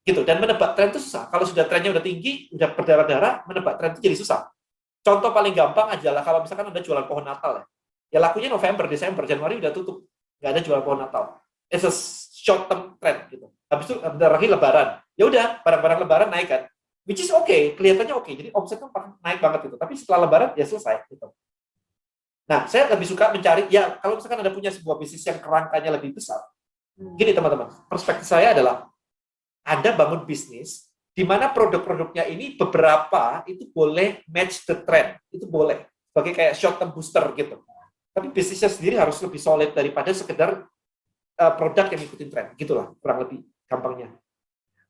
Gitu. Dan menebak tren itu susah. Kalau sudah trennya udah tinggi, udah berdarah-darah, menebak tren itu jadi susah. Contoh paling gampang adalah kalau misalkan Anda jualan pohon Natal ya lakunya November, Desember, Januari udah tutup. Nggak ada jualan pohon Natal. It's a short term trend gitu. Habis itu bentar lagi lebaran. Ya udah, barang-barang lebaran naik kan. Which is okay, kelihatannya oke. Jadi omsetnya naik banget gitu. Tapi setelah lebaran ya selesai gitu. Nah, saya lebih suka mencari ya kalau misalkan Anda punya sebuah bisnis yang kerangkanya lebih besar. Gini teman-teman, perspektif saya adalah Anda bangun bisnis di mana produk-produknya ini beberapa itu boleh match the trend. Itu boleh. Sebagai kayak short term booster gitu. Tapi bisnisnya sendiri harus lebih solid daripada sekedar produk yang ikutin tren. Gitulah, kurang lebih gampangnya.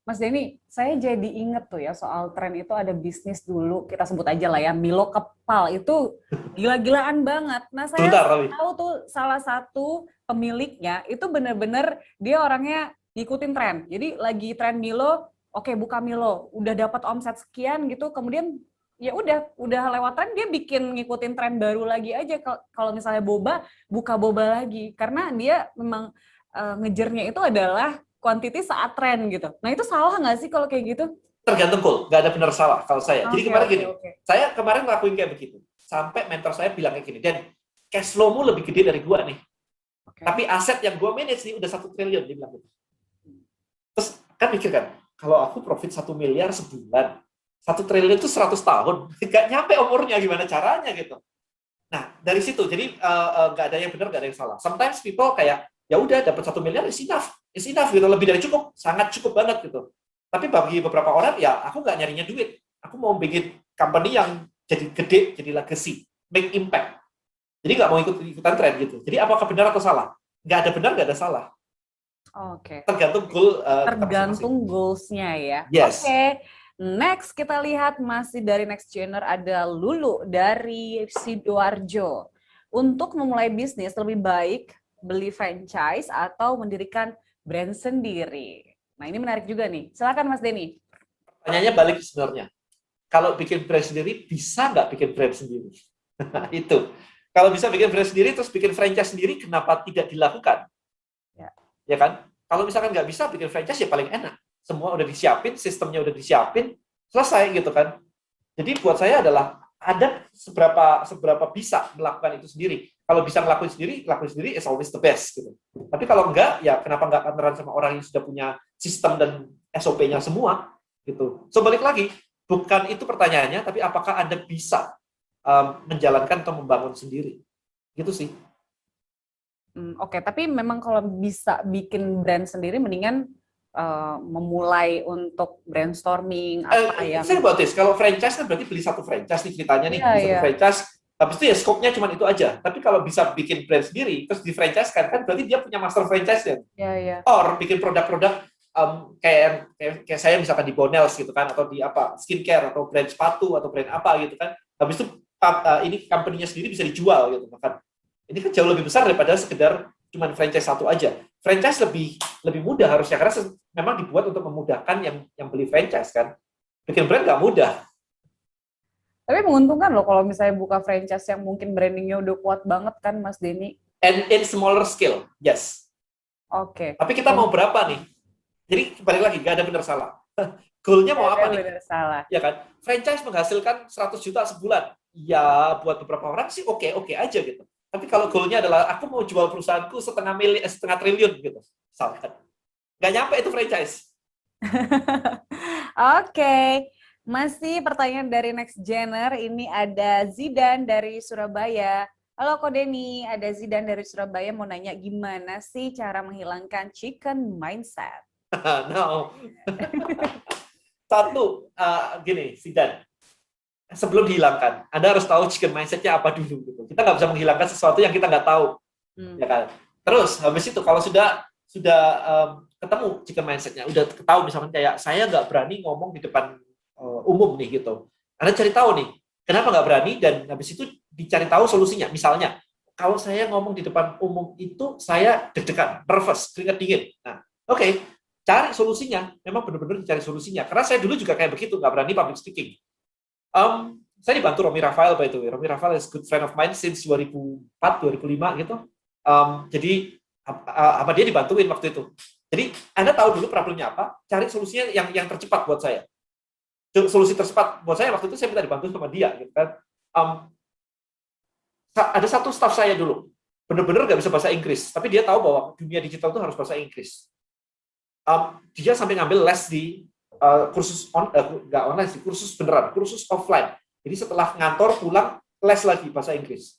Mas Denny, saya jadi inget tuh ya soal tren itu ada bisnis dulu, kita sebut aja lah ya, Milo Kepal, itu gila-gilaan banget. Nah saya tahu tuh salah satu pemiliknya, itu bener-bener dia orangnya ngikutin tren. Jadi lagi tren Milo, oke buka Milo, udah dapat omset sekian gitu, kemudian ya udah lewat tren, dia bikin ngikutin tren baru lagi aja. Kalau misalnya boba, buka boba lagi. Karena dia memang ngejernya itu adalah quantity saat tren gitu. Nah itu salah nggak sih kalau kayak gitu? Tergantung kok, nggak ada benar salah kalau saya. Jadi kemarin gini, saya kemarin ngelakuin kayak begitu. Sampai mentor saya bilang kayak gini, Dan, cash flow-mu lebih gede dari gua nih. Tapi aset yang gua manage nih udah 1 triliun, dia bilang gitu. Terus kan mikir kan, kalau aku profit 1 miliar sebulan, 1 triliun itu 100 tahun, nggak nyampe umurnya, gimana caranya gitu. Nah, dari situ, jadi nggak ada yang benar, nggak ada yang salah. Sometimes people kayak, ya udah dapat 1 miliar is enough gitu, lebih dari cukup, sangat cukup banget gitu. Tapi bagi beberapa orang ya aku nggak nyarinya duit, aku mau bikin company yang jadi gede, jadi legacy, make impact. Jadi nggak mau ikutan tren gitu. Jadi apakah benar atau salah? Nggak ada benar, nggak ada salah. Oke. Tergantung goal. Tergantung goals-nya ya. Yes. Oke. Next kita lihat masih dari Next Gener ada Lulu dari Sidoarjo. Untuk memulai bisnis lebih baik beli franchise atau mendirikan brand sendiri. Nah ini menarik juga nih. Silakan Mas Denny. Pertanyaannya balik sebenarnya. Kalau bikin brand sendiri, bisa nggak bikin brand sendiri? Itu. Kalau bisa bikin brand sendiri, terus bikin franchise sendiri, kenapa tidak dilakukan? Ya kan? Kalau misalkan nggak bisa bikin franchise, ya paling enak. Semua udah disiapin, sistemnya udah disiapin, selesai gitu kan. Jadi buat saya adalah ada seberapa bisa melakukan itu sendiri. Kalau bisa lakuin sendiri is always the best gitu. Tapi kalau enggak, ya kenapa enggak partneran sama orang yang sudah punya sistem dan SOP-nya semua gitu. So balik lagi, bukan itu pertanyaannya, tapi apakah Anda bisa menjalankan atau membangun sendiri. Gitu sih. Oke, tapi memang kalau bisa bikin brand sendiri mendingan memulai untuk brainstorming apa ya. Saya batis, kalau franchise kan berarti beli satu franchise nih ceritanya nih, beli satu franchise. Habis itu ya scope-nya cuma itu aja. Tapi kalau bisa bikin brand sendiri, terus di-franchise kan berarti dia punya master franchise-nya. Or bikin produk-produk kayak saya misalkan di Bonels gitu kan, atau di skincare, atau brand sepatu, atau brand apa gitu kan. Habis itu ini company-nya sendiri bisa dijual gitu. Bahkan ini kan jauh lebih besar daripada sekedar cuma franchise satu aja. Franchise lebih mudah harusnya, karena memang dibuat untuk memudahkan yang beli franchise kan. Bikin brand nggak mudah. Tapi menguntungkan loh kalau misalnya buka franchise yang mungkin brandingnya udah kuat banget kan, Mas Denny? And in smaller scale, yes. Oke. Tapi kita mau berapa nih? Jadi balik lagi, nggak ada benar salah. Goal-nya mau apa nih? Benar salah. Ya kan? Franchise menghasilkan 100 juta sebulan. Ya buat beberapa orang sih oke aja gitu. Tapi kalau goal-nya adalah aku mau jual perusahaanku setengah triliun gitu. Salah kan? Nggak nyampe itu franchise. Oke. Masih pertanyaan dari Next Gener, ini ada Zidan dari Surabaya. Halo Ko Denny, ada Zidan dari Surabaya mau nanya gimana sih cara menghilangkan chicken mindset? No. Satu, gini, Zidan. sebelum dihilangkan, Anda harus tahu chicken mindset-nya apa dulu. Gitu. Kita nggak bisa menghilangkan sesuatu yang kita nggak tahu. Ya kan? Terus habis itu kalau sudah ketemu chicken mindset-nya, udah ketahui misalkan kayak saya nggak berani ngomong di depan umum nih gitu. Anda cari tahu nih, kenapa nggak berani dan habis itu dicari tahu solusinya. Misalnya, kalau saya ngomong di depan umum itu saya deg-degan, nervous, keringat dingin. Nah, oke, cari solusinya. Memang benar-benar dicari solusinya. Karena saya dulu juga kayak begitu, nggak berani public speaking. Saya dibantu Romi Rafael by the way. Romi Rafael is good friend of mine since 2004, 2005 gitu. Jadi apa dia dibantuin waktu itu. Jadi Anda tahu dulu problemnya apa, cari solusinya yang tercepat buat saya. Solusi tercepat buat saya waktu itu saya minta dibantu sama dia gitu kan. Ada satu staff saya dulu benar-benar nggak bisa bahasa Inggris, tapi dia tahu bahwa dunia digital itu harus bahasa Inggris. Dia sampai ngambil les di kursus nggak online sih, kursus beneran, kursus offline. Jadi setelah ngantor pulang les lagi bahasa Inggris.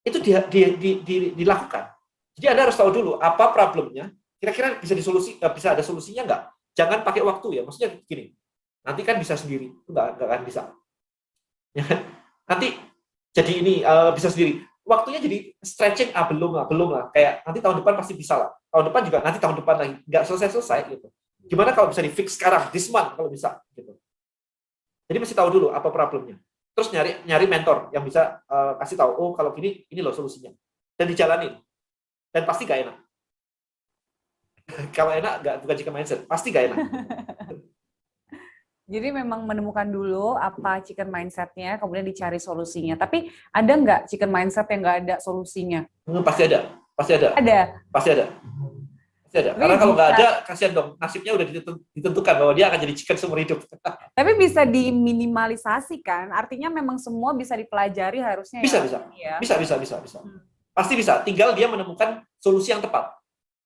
Itu dilakukan. Jadi Anda harus tahu dulu apa problemnya. Kira-kira bisa ada solusinya nggak? Jangan pakai waktu ya. Maksudnya gini, nanti kan bisa sendiri, itu nggak akan bisa. Ya, nanti jadi ini bisa sendiri. Waktunya jadi stretching, belum lah. Kayak nanti tahun depan pasti bisa lah. Tahun depan juga nanti tahun depan lagi. Nggak selesai gitu. Gimana kalau bisa di fix sekarang, this month kalau bisa gitu. Jadi mesti tahu dulu apa problemnya. Terus nyari mentor yang bisa kasih tahu, oh kalau gini, ini loh solusinya. Dan dijalanin. Dan pasti gak enak. Kalau enak, bukan chicken mindset. Pasti gak enak. Jadi memang menemukan dulu apa chicken mindset-nya, kemudian dicari solusinya. Tapi ada nggak chicken mindset yang nggak ada solusinya? Pasti ada. Pasti ada. Ada? Pasti ada. Pasti ada. Karena kalau nggak ada, kasihan dong. Nasibnya udah ditentukan bahwa dia akan jadi chicken seumur hidup. Tapi bisa diminimalisasi kan? Artinya memang semua bisa dipelajari harusnya bisa, ya? Bisa. Pasti bisa. Tinggal dia menemukan solusi yang tepat.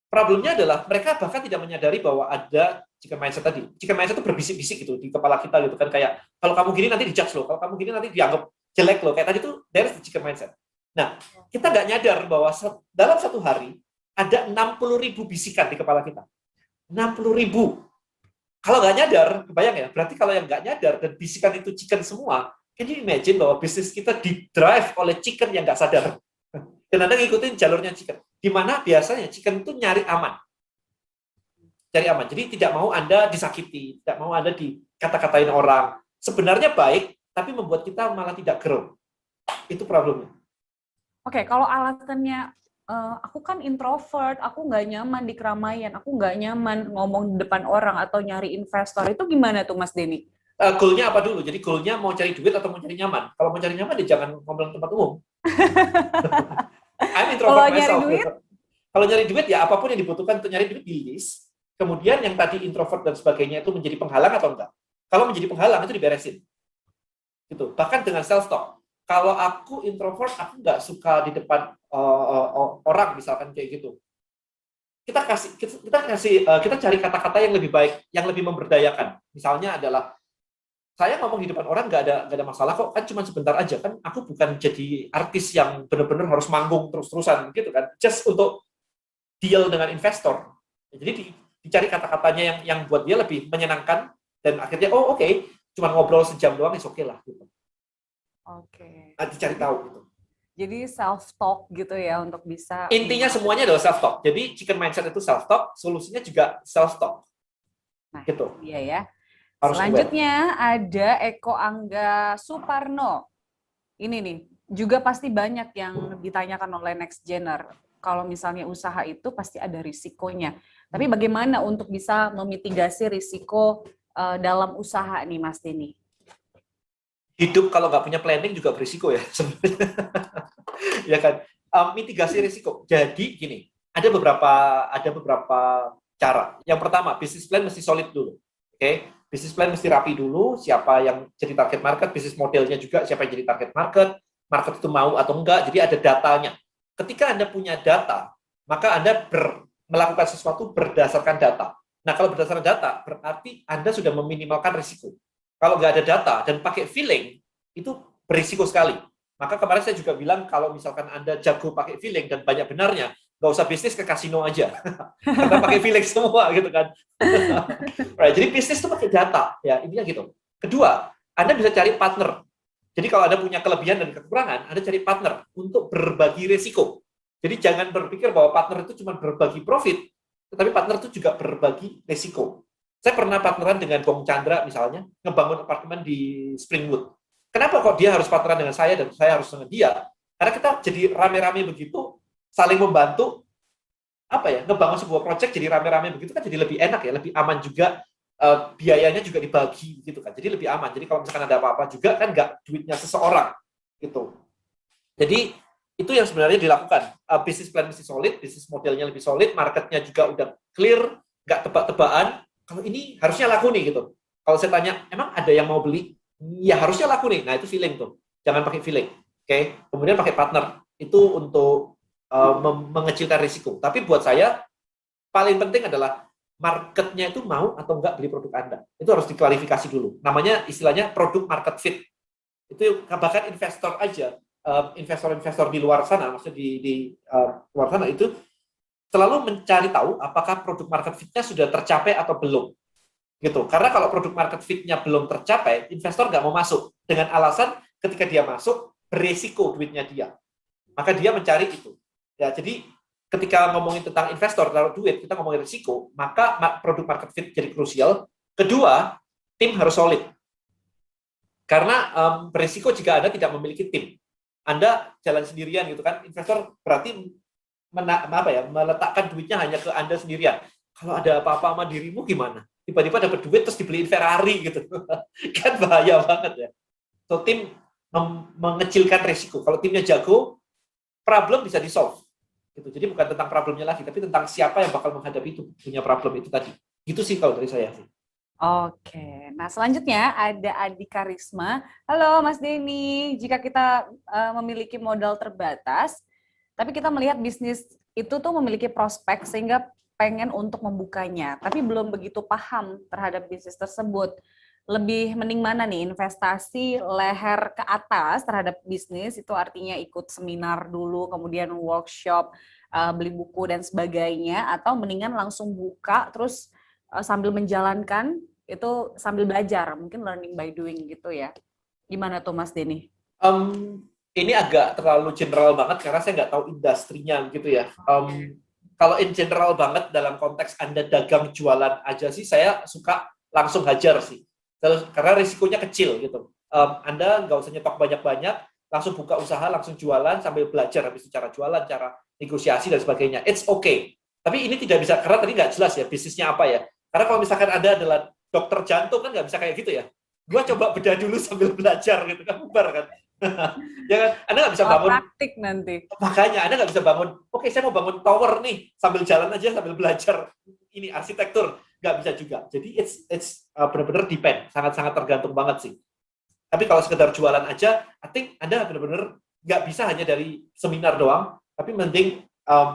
Problemnya adalah mereka bahkan tidak menyadari bahwa ada chicken mindset tadi. Chicken mindset itu berbisik-bisik gitu di kepala kita gitu kan, kayak kalau kamu gini nanti dijudge loh, kalau kamu gini nanti dianggap jelek loh. Kayak tadi tuh there's the chicken mindset. Nah, kita nggak nyadar bahwa dalam satu hari ada 60.000 bisikan di kepala kita. 60.000. Kalau nggak nyadar, kebayang ya, berarti kalau yang nggak nyadar dan bisikan itu chicken semua, can you imagine bahwa bisnis kita di-drive oleh chicken yang nggak sadar. Dan Anda ngikutin jalurnya chicken. Di mana biasanya chicken itu nyari aman. Cari aman. Jadi tidak mau Anda disakiti, tidak mau Anda dikata-katain orang. Sebenarnya baik, tapi membuat kita malah tidak grow. Itu problemnya. Oke, kalau alasannya aku kan introvert, aku nggak nyaman di keramaian, aku nggak nyaman ngomong di depan orang atau nyari investor, itu gimana tuh Mas Denny? Goalnya apa dulu? Jadi goalnya mau cari duit atau mau cari nyaman? Kalau mau cari nyaman, ya jangan ngomong di tempat umum. I'm introvert myself. Kalau nyari duit, ya apapun yang dibutuhkan untuk nyari duit di list. Kemudian yang tadi introvert dan sebagainya itu menjadi penghalang atau enggak? Kalau menjadi penghalang itu diberesin. Gitu. Bahkan dengan self-talk. Kalau aku introvert, aku nggak suka di depan orang, misalkan kayak gitu. Kita cari kata-kata yang lebih baik, yang lebih memberdayakan. Misalnya adalah, saya ngomong di depan orang nggak ada masalah kok, kan cuma sebentar aja, kan aku bukan jadi artis yang benar-benar harus manggung terus-terusan gitu kan, just untuk deal dengan investor. Jadi dicari kata-katanya yang buat dia lebih menyenangkan, dan akhirnya oke, cuma ngobrol sejam doang, oke lah gitu. Oke. Dicari tahu gitu. Jadi self-talk gitu ya untuk bisa... Intinya semuanya adalah self-talk. Jadi chicken mindset itu self-talk, solusinya juga self-talk. Nah, gitu. Iya ya. Selanjutnya ada Eko Angga Suparno. Ini nih, juga pasti banyak yang ditanyakan oleh Next Gener. Kalau misalnya usaha itu pasti ada risikonya. Tapi bagaimana untuk bisa memitigasi risiko dalam usaha nih Mas Denny? Hidup kalau nggak punya planning juga berisiko ya sebenarnya. Ya kan? Mitigasi risiko. Jadi gini, ada beberapa cara. Yang pertama, bisnis plan mesti solid dulu. Oke? Bisnis plan mesti rapi dulu, siapa yang jadi target market, bisnis modelnya juga siapa yang jadi target market itu mau atau enggak, jadi ada datanya. Ketika Anda punya data, maka Anda melakukan sesuatu berdasarkan data. Nah, kalau berdasarkan data, berarti Anda sudah meminimalkan risiko. Kalau nggak ada data dan pakai feeling, itu berisiko sekali. Maka kemarin saya juga bilang, kalau misalkan Anda jago pakai feeling dan banyak benarnya, nggak usah bisnis ke kasino aja. Karena pakai feeling semua, gitu kan. Right, jadi bisnis itu pakai data, ya intinya gitu. Kedua, Anda bisa cari partner. Jadi kalau Anda punya kelebihan dan kekurangan, Anda cari partner untuk berbagi risiko. Jadi jangan berpikir bahwa partner itu cuma berbagi profit, tetapi partner itu juga berbagi risiko. Saya pernah partneran dengan Bong Chandra misalnya, ngebangun apartemen di Springwood. Kenapa kok dia harus partneran dengan saya dan saya harus dengan dia? Karena kita jadi rame-rame begitu, saling membantu, ngebangun sebuah proyek jadi rame-rame begitu kan jadi lebih enak ya, lebih aman juga, biayanya juga dibagi gitu kan, jadi lebih aman. Jadi kalau misalkan ada apa-apa juga kan nggak duitnya seseorang gitu. Jadi itu yang sebenarnya dilakukan. Bisnis plan mesti solid, bisnis modelnya lebih solid, marketnya juga udah clear, nggak tebak-tebakan. Kalau ini harusnya laku nih gitu. Kalau saya tanya, emang ada yang mau beli? Ya harusnya laku nih. Nah itu feeling tuh. Jangan pakai feeling. Oke. Kemudian pakai partner. Itu untuk mengecilkan risiko. Tapi buat saya paling penting adalah marketnya itu mau atau enggak beli produk Anda. Itu harus diklarifikasi dulu. Namanya istilahnya produk market fit. Itu bahkan investor aja, investor-investor di luar sana, maksudnya di luar sana itu selalu mencari tahu apakah produk market fit-nya sudah tercapai atau belum. Gitu. Karena kalau produk market fit-nya belum tercapai, investor nggak mau masuk. Dengan alasan ketika dia masuk, beresiko duitnya dia. Maka dia mencari itu. Ya, jadi ketika ngomongin tentang investor, taruh duit, kita ngomongin risiko, maka produk market fit jadi krusial. Kedua, tim harus solid. Karena berisiko jika Anda tidak memiliki tim. Anda jalan sendirian gitu kan, investor berarti meletakkan duitnya hanya ke Anda sendirian. Kalau ada apa-apa sama dirimu gimana? Tiba-tiba dapat duit terus dibeliin Ferrari gitu. Kan bahaya banget ya. So tim mengecilkan risiko. Kalau timnya jago, problem bisa di-solve. Gitu. Jadi bukan tentang problemnya lagi, tapi tentang siapa yang bakal menghadapi itu, punya problem itu tadi. Gitu sih kalau dari saya sih. Oke, nah selanjutnya ada Adi Karisma. Halo Mas Denny, jika kita memiliki modal terbatas, tapi kita melihat bisnis itu tuh memiliki prospek sehingga pengen untuk membukanya, tapi belum begitu paham terhadap bisnis tersebut. Lebih mending mana nih, investasi leher ke atas terhadap bisnis, itu artinya ikut seminar dulu, kemudian workshop, beli buku dan sebagainya, atau mendingan langsung buka terus sambil menjalankan itu sambil belajar, mungkin learning by doing gitu ya. Gimana tuh Mas Denny? Ini agak terlalu general banget karena saya nggak tahu industrinya gitu ya. Kalau in general banget dalam konteks Anda dagang jualan aja sih, saya suka langsung hajar sih. Karena risikonya kecil gitu. Anda nggak usah nyetok banyak-banyak, langsung buka usaha, langsung jualan sambil belajar habis itu cara jualan, cara negosiasi dan sebagainya. It's okay. Tapi ini tidak bisa, karena tadi nggak jelas ya bisnisnya apa ya. Karena kalau misalkan Anda adalah dokter jantung kan nggak bisa kayak gitu ya. Gua coba bedah dulu sambil belajar gitu kan, bubar kan. Ya kan, Anda nggak bisa bangun praktik nanti. Makanya Anda nggak bisa bangun, oke saya mau bangun tower nih sambil jalan aja sambil belajar ini arsitektur, nggak bisa juga. Jadi it's benar-benar depend, sangat-sangat tergantung banget sih. Tapi kalau sekedar jualan aja, I think Anda benar-benar nggak bisa hanya dari seminar doang, tapi mending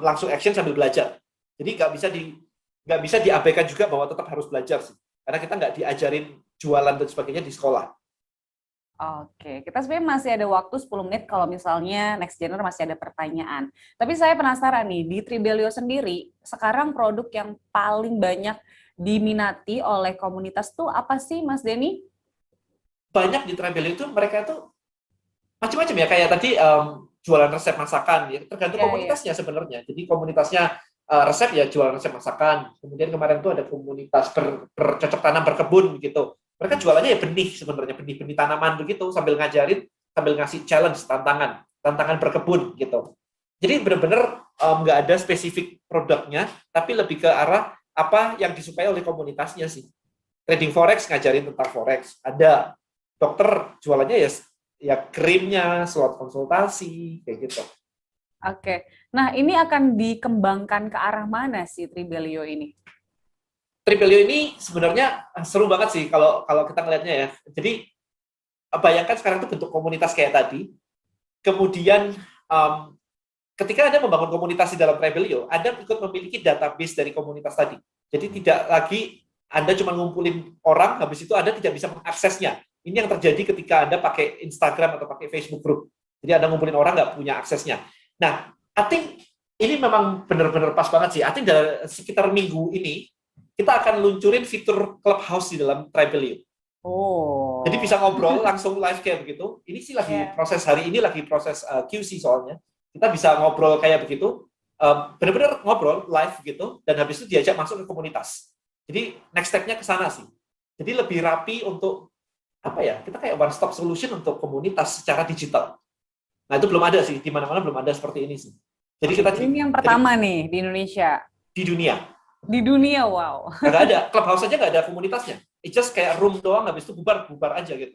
langsung action sambil belajar. Jadi nggak bisa diabaikan juga bahwa tetap harus belajar sih, karena kita nggak diajarin jualan dan sebagainya di sekolah. Oke, kita sebenarnya masih ada waktu 10 menit kalau misalnya Next Gener masih ada pertanyaan. Tapi saya penasaran nih, di Tribelio sendiri, sekarang produk yang paling banyak diminati oleh komunitas tuh apa sih, Mas Denny? Banyak di Tribelio itu mereka tuh macam-macam ya, kayak tadi jualan resep masakan, ya tergantung komunitasnya sebenarnya. Jadi komunitasnya resep ya jualan resep masakan. Kemudian kemarin tuh ada komunitas bercocok tanam berkebun gitu. Mereka jualannya ya benih sebenarnya, benih-benih tanaman begitu, sambil ngajarin, sambil ngasih challenge, tantangan berkebun gitu. Jadi benar-benar nggak ada spesifik produknya, tapi lebih ke arah apa yang disukai oleh komunitasnya sih. Trading forex ngajarin tentang forex, ada dokter jualannya ya krimnya, slot konsultasi kayak gitu. Oke, nah ini akan dikembangkan ke arah mana sih Tribelio ini? Tribelio ini sebenarnya seru banget sih kalau kita ngelihatnya ya. Jadi bayangkan sekarang itu bentuk komunitas kayak tadi. Kemudian ketika Anda membangun komunitas di dalam Tribelio, Anda ikut memiliki database dari komunitas tadi. Jadi tidak lagi Anda cuma ngumpulin orang, habis itu Anda tidak bisa mengaksesnya. Ini yang terjadi ketika Anda pakai Instagram atau pakai Facebook group. Jadi Anda ngumpulin orang nggak punya aksesnya. Nah, I think ini memang benar-benar pas banget sih. I think dari sekitar minggu ini kita akan luncurin fitur Clubhouse di dalam Tribelio. Oh. Jadi bisa ngobrol langsung live kayak begitu. Ini sih lagi proses hari ini lagi proses QC soalnya. Kita bisa ngobrol kayak begitu, benar-benar ngobrol live gitu, dan habis itu diajak masuk ke komunitas. Jadi next step-nya ke sana sih. Jadi lebih rapi untuk apa ya? Kita kayak one stop solution untuk komunitas secara digital. Nah itu belum ada sih, di mana-mana belum ada seperti ini sih. Jadi kita ini yang pertama nih di Indonesia. Di dunia. Di dunia, wow. Nggak ada, Clubhouse aja nggak ada komunitasnya. It's just kayak room doang, habis itu bubar aja gitu.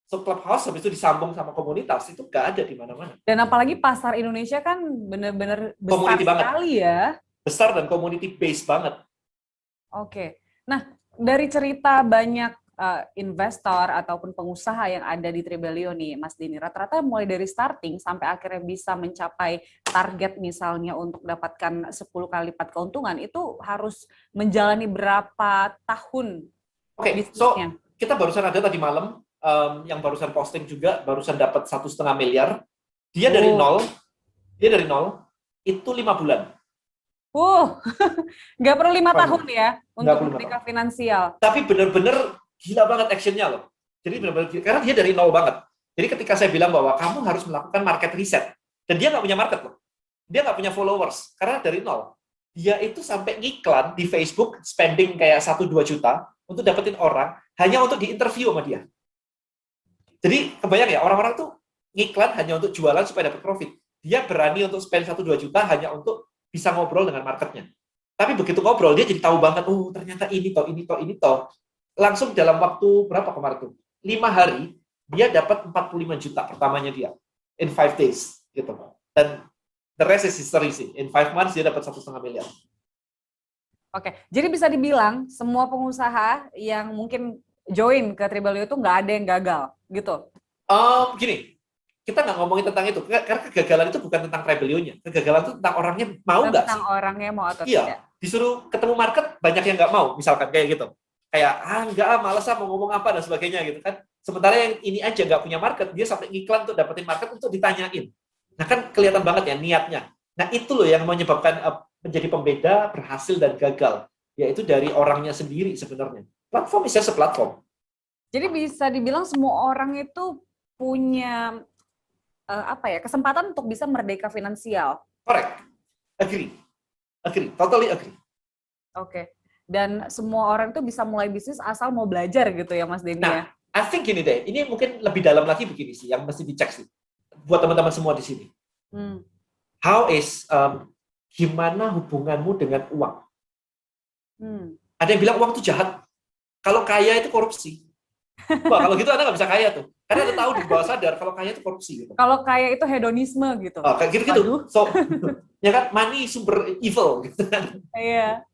So Clubhouse habis itu disambung sama komunitas, itu nggak ada di mana-mana. Dan apalagi pasar Indonesia kan benar-benar besar community sekali banget. Ya. Besar dan community based banget. Oke. Nah, dari cerita banyak investor ataupun pengusaha yang ada di Tribelio nih, Mas Denny, rata-rata mulai dari starting sampai akhirnya bisa mencapai target misalnya untuk dapatkan 10 kali lipat keuntungan, itu harus menjalani berapa tahun? Oke, so kita barusan ada tadi malam, yang barusan posting juga, barusan dapat 1,5 miliar. Dia dari nol, itu 5 bulan. Nggak perlu 5 tahun ya untuk merdeka finansial. Tapi benar-benar gila banget actionnya loh. Jadi benar-benar, karena dia dari nol banget. Jadi ketika saya bilang bahwa kamu harus melakukan market research, dan dia nggak punya market loh. Dia nggak punya followers, karena dari nol. Dia itu sampai ngiklan di Facebook, spending kayak 1-2 juta, untuk dapetin orang, hanya untuk diinterview sama dia. Jadi kebayang ya, orang-orang tuh ngiklan hanya untuk jualan supaya dapat profit. Dia berani untuk spend 1-2 juta hanya untuk bisa ngobrol dengan marketnya. Tapi begitu ngobrol, dia jadi tahu banget, ternyata ini toh. Langsung dalam waktu berapa kemarin tuh? 5 hari, dia dapat 45 juta pertamanya dia. In 5 days. Gitu. Dan the rest is history sih. In 5 months, dia dapat 1,5 miliar. Oke, jadi bisa dibilang semua pengusaha yang mungkin join ke Tribelio itu nggak ada yang gagal, gitu? Gini, kita nggak ngomongin tentang itu, karena kegagalan itu bukan tentang Tribelio-nya. Kegagalan itu tentang orangnya mau nggak sih? Tentang orangnya mau atau tidak. Iya, disuruh ketemu market, banyak yang nggak mau, misalkan kayak gitu. Kayak, enggak, malas mau ngomong apa, dan sebagainya gitu kan. Sementara yang ini aja nggak punya market, dia sampai ngiklan untuk dapetin market untuk ditanyain. Nah kan kelihatan banget ya niatnya. Nah itu loh yang menyebabkan menjadi pembeda berhasil dan gagal, yaitu dari orangnya sendiri sebenarnya. Platform is just a platform. Jadi bisa dibilang semua orang itu punya kesempatan untuk bisa merdeka finansial. Correct. Agree, totally agree. Oke. Dan semua orang itu bisa mulai bisnis asal mau belajar gitu ya, Mas Denny. Nah, I think gini deh, ini mungkin lebih dalam lagi begini sih, yang mesti dicek sih, buat teman-teman semua di sini. How is gimana hubunganmu dengan uang? Ada yang bilang uang itu jahat. Kalau kaya itu korupsi. Wah, kalau gitu Anda nggak bisa kaya tuh. Karena Anda tahu di bawah sadar kalau kaya itu korupsi. Gitu. Kalau kaya itu hedonisme gitu. Kayak gitu-gitu. So, ya kan, money sumber evil. Gitu kan. Iya.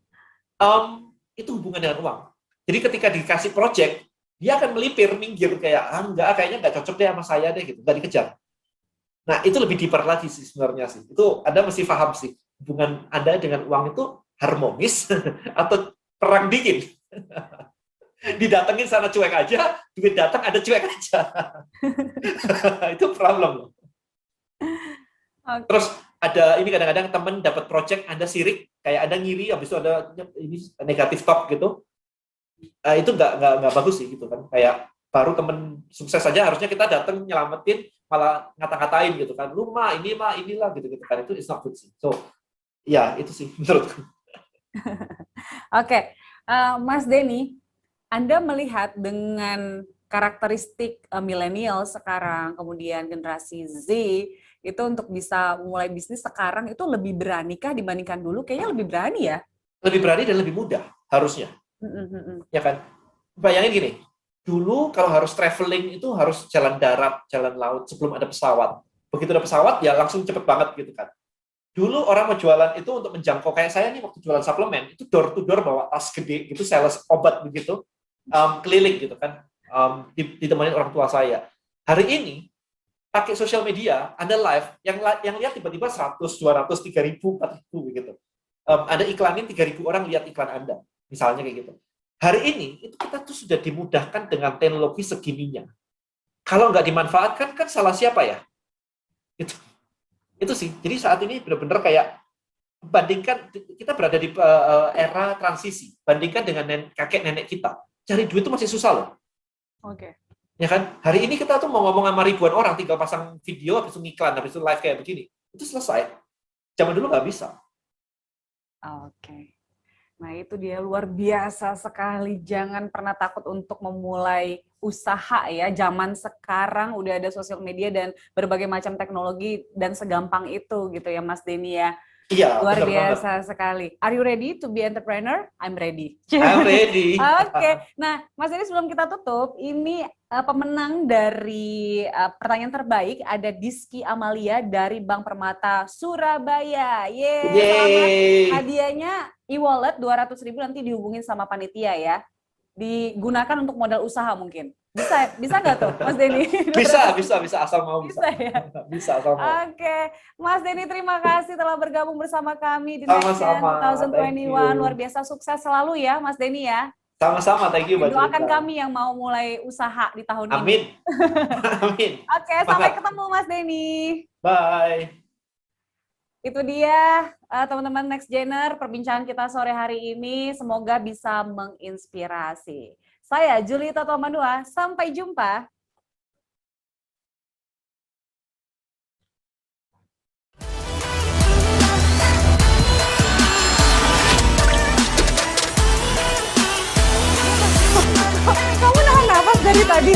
Itu hubungan dengan uang. Jadi ketika dikasih project, dia akan melipir, minggir, kayak, kayaknya nggak cocok deh sama saya deh, gitu. Nggak dikejar. Nah, itu lebih deeper lagi sih sebenarnya sih. Itu Anda mesti paham sih. Hubungan Anda dengan uang itu harmonis atau perang dingin. Didatengin sana cuek aja, duit datang ada cuek aja. Itu problem loh. Okay. Terus ada ini kadang-kadang teman dapat project, Anda sirik, kayak Anda ngiri, habis itu ada ini negatif talk gitu. Itu nggak bagus sih gitu kan. Kayak baru teman sukses saja harusnya kita datang nyelamatin, malah ngata-ngatain gitu kan. Lu inilah gitu kan. Itu is not good sih. So, ya itu sih menurutku. Oke. Mas Denny, Anda melihat dengan karakteristik milenial sekarang, kemudian generasi Z, itu untuk bisa mulai bisnis sekarang itu lebih beranikah dibandingkan dulu? Kayaknya lebih berani ya? Lebih berani dan lebih mudah, harusnya. Ya kan? Bayangin gini, dulu kalau harus traveling itu harus jalan darat, jalan laut, sebelum ada pesawat. Begitu ada pesawat, ya langsung cepet banget gitu kan. Dulu orang mau jualan itu untuk menjangkau, kayak saya nih waktu jualan suplemen, itu door to door bawa tas gede, gitu, sales obat begitu, keliling gitu kan, ditemenin orang tua saya. Hari ini, pakai sosial media, Anda live, yang lihat tiba-tiba 100, 200, 3.000, 4.000 gitu. Anda iklanin 3.000 orang lihat iklan Anda, misalnya kayak gitu. Hari ini, itu kita tuh sudah dimudahkan dengan teknologi segininya. Kalau nggak dimanfaatkan, kan salah siapa ya? Itu sih. Jadi saat ini benar-benar kayak, bandingkan, kita berada di era transisi, bandingkan dengan kakek nenek kita. Cari duit itu masih susah loh. Oke. Ya kan? Hari ini kita tuh mau ngomong sama ribuan orang, tinggal pasang video, habis itu ngiklan, habis itu live kayak begini. Itu selesai. Zaman dulu nggak bisa. Oke. Nah, itu dia luar biasa sekali. Jangan pernah takut untuk memulai usaha ya. Zaman sekarang udah ada sosial media dan berbagai macam teknologi dan segampang itu gitu ya Mas Denny ya. Iya, Luar benar biasa banget. sekali. Are you ready to be entrepreneur? I'm ready. I'm ready. Oke. Nah, Mas Denny sebelum kita tutup, ini pemenang dari pertanyaan terbaik ada Diski Amalia dari Bank Permata Surabaya. Yeay, selamat. Yeay. Hadiahnya e-wallet 200.000 nanti dihubungin sama panitia ya. Digunakan untuk modal usaha mungkin. Bisa nggak tuh, Mas Denny? Bisa, asal mau Bisa ya? Bisa, asal mau. Oke, Mas Denny terima kasih telah bergabung bersama kami di Next Gen Sama-sama, thank 2021. you. Luar biasa sukses selalu ya, Mas Denny ya. Sama-sama, thank you Mbak Doakan Julita. kami yang mau mulai usaha di tahun ini. Amin. Amin. Oke, sampai ketemu Mas Denny. Bye. Itu dia teman-teman Next Gener, perbincangan kita sore hari ini. Semoga bisa menginspirasi. Saya Julita Tomanua, sampai jumpa. Kamu nahan nafas dari tadi.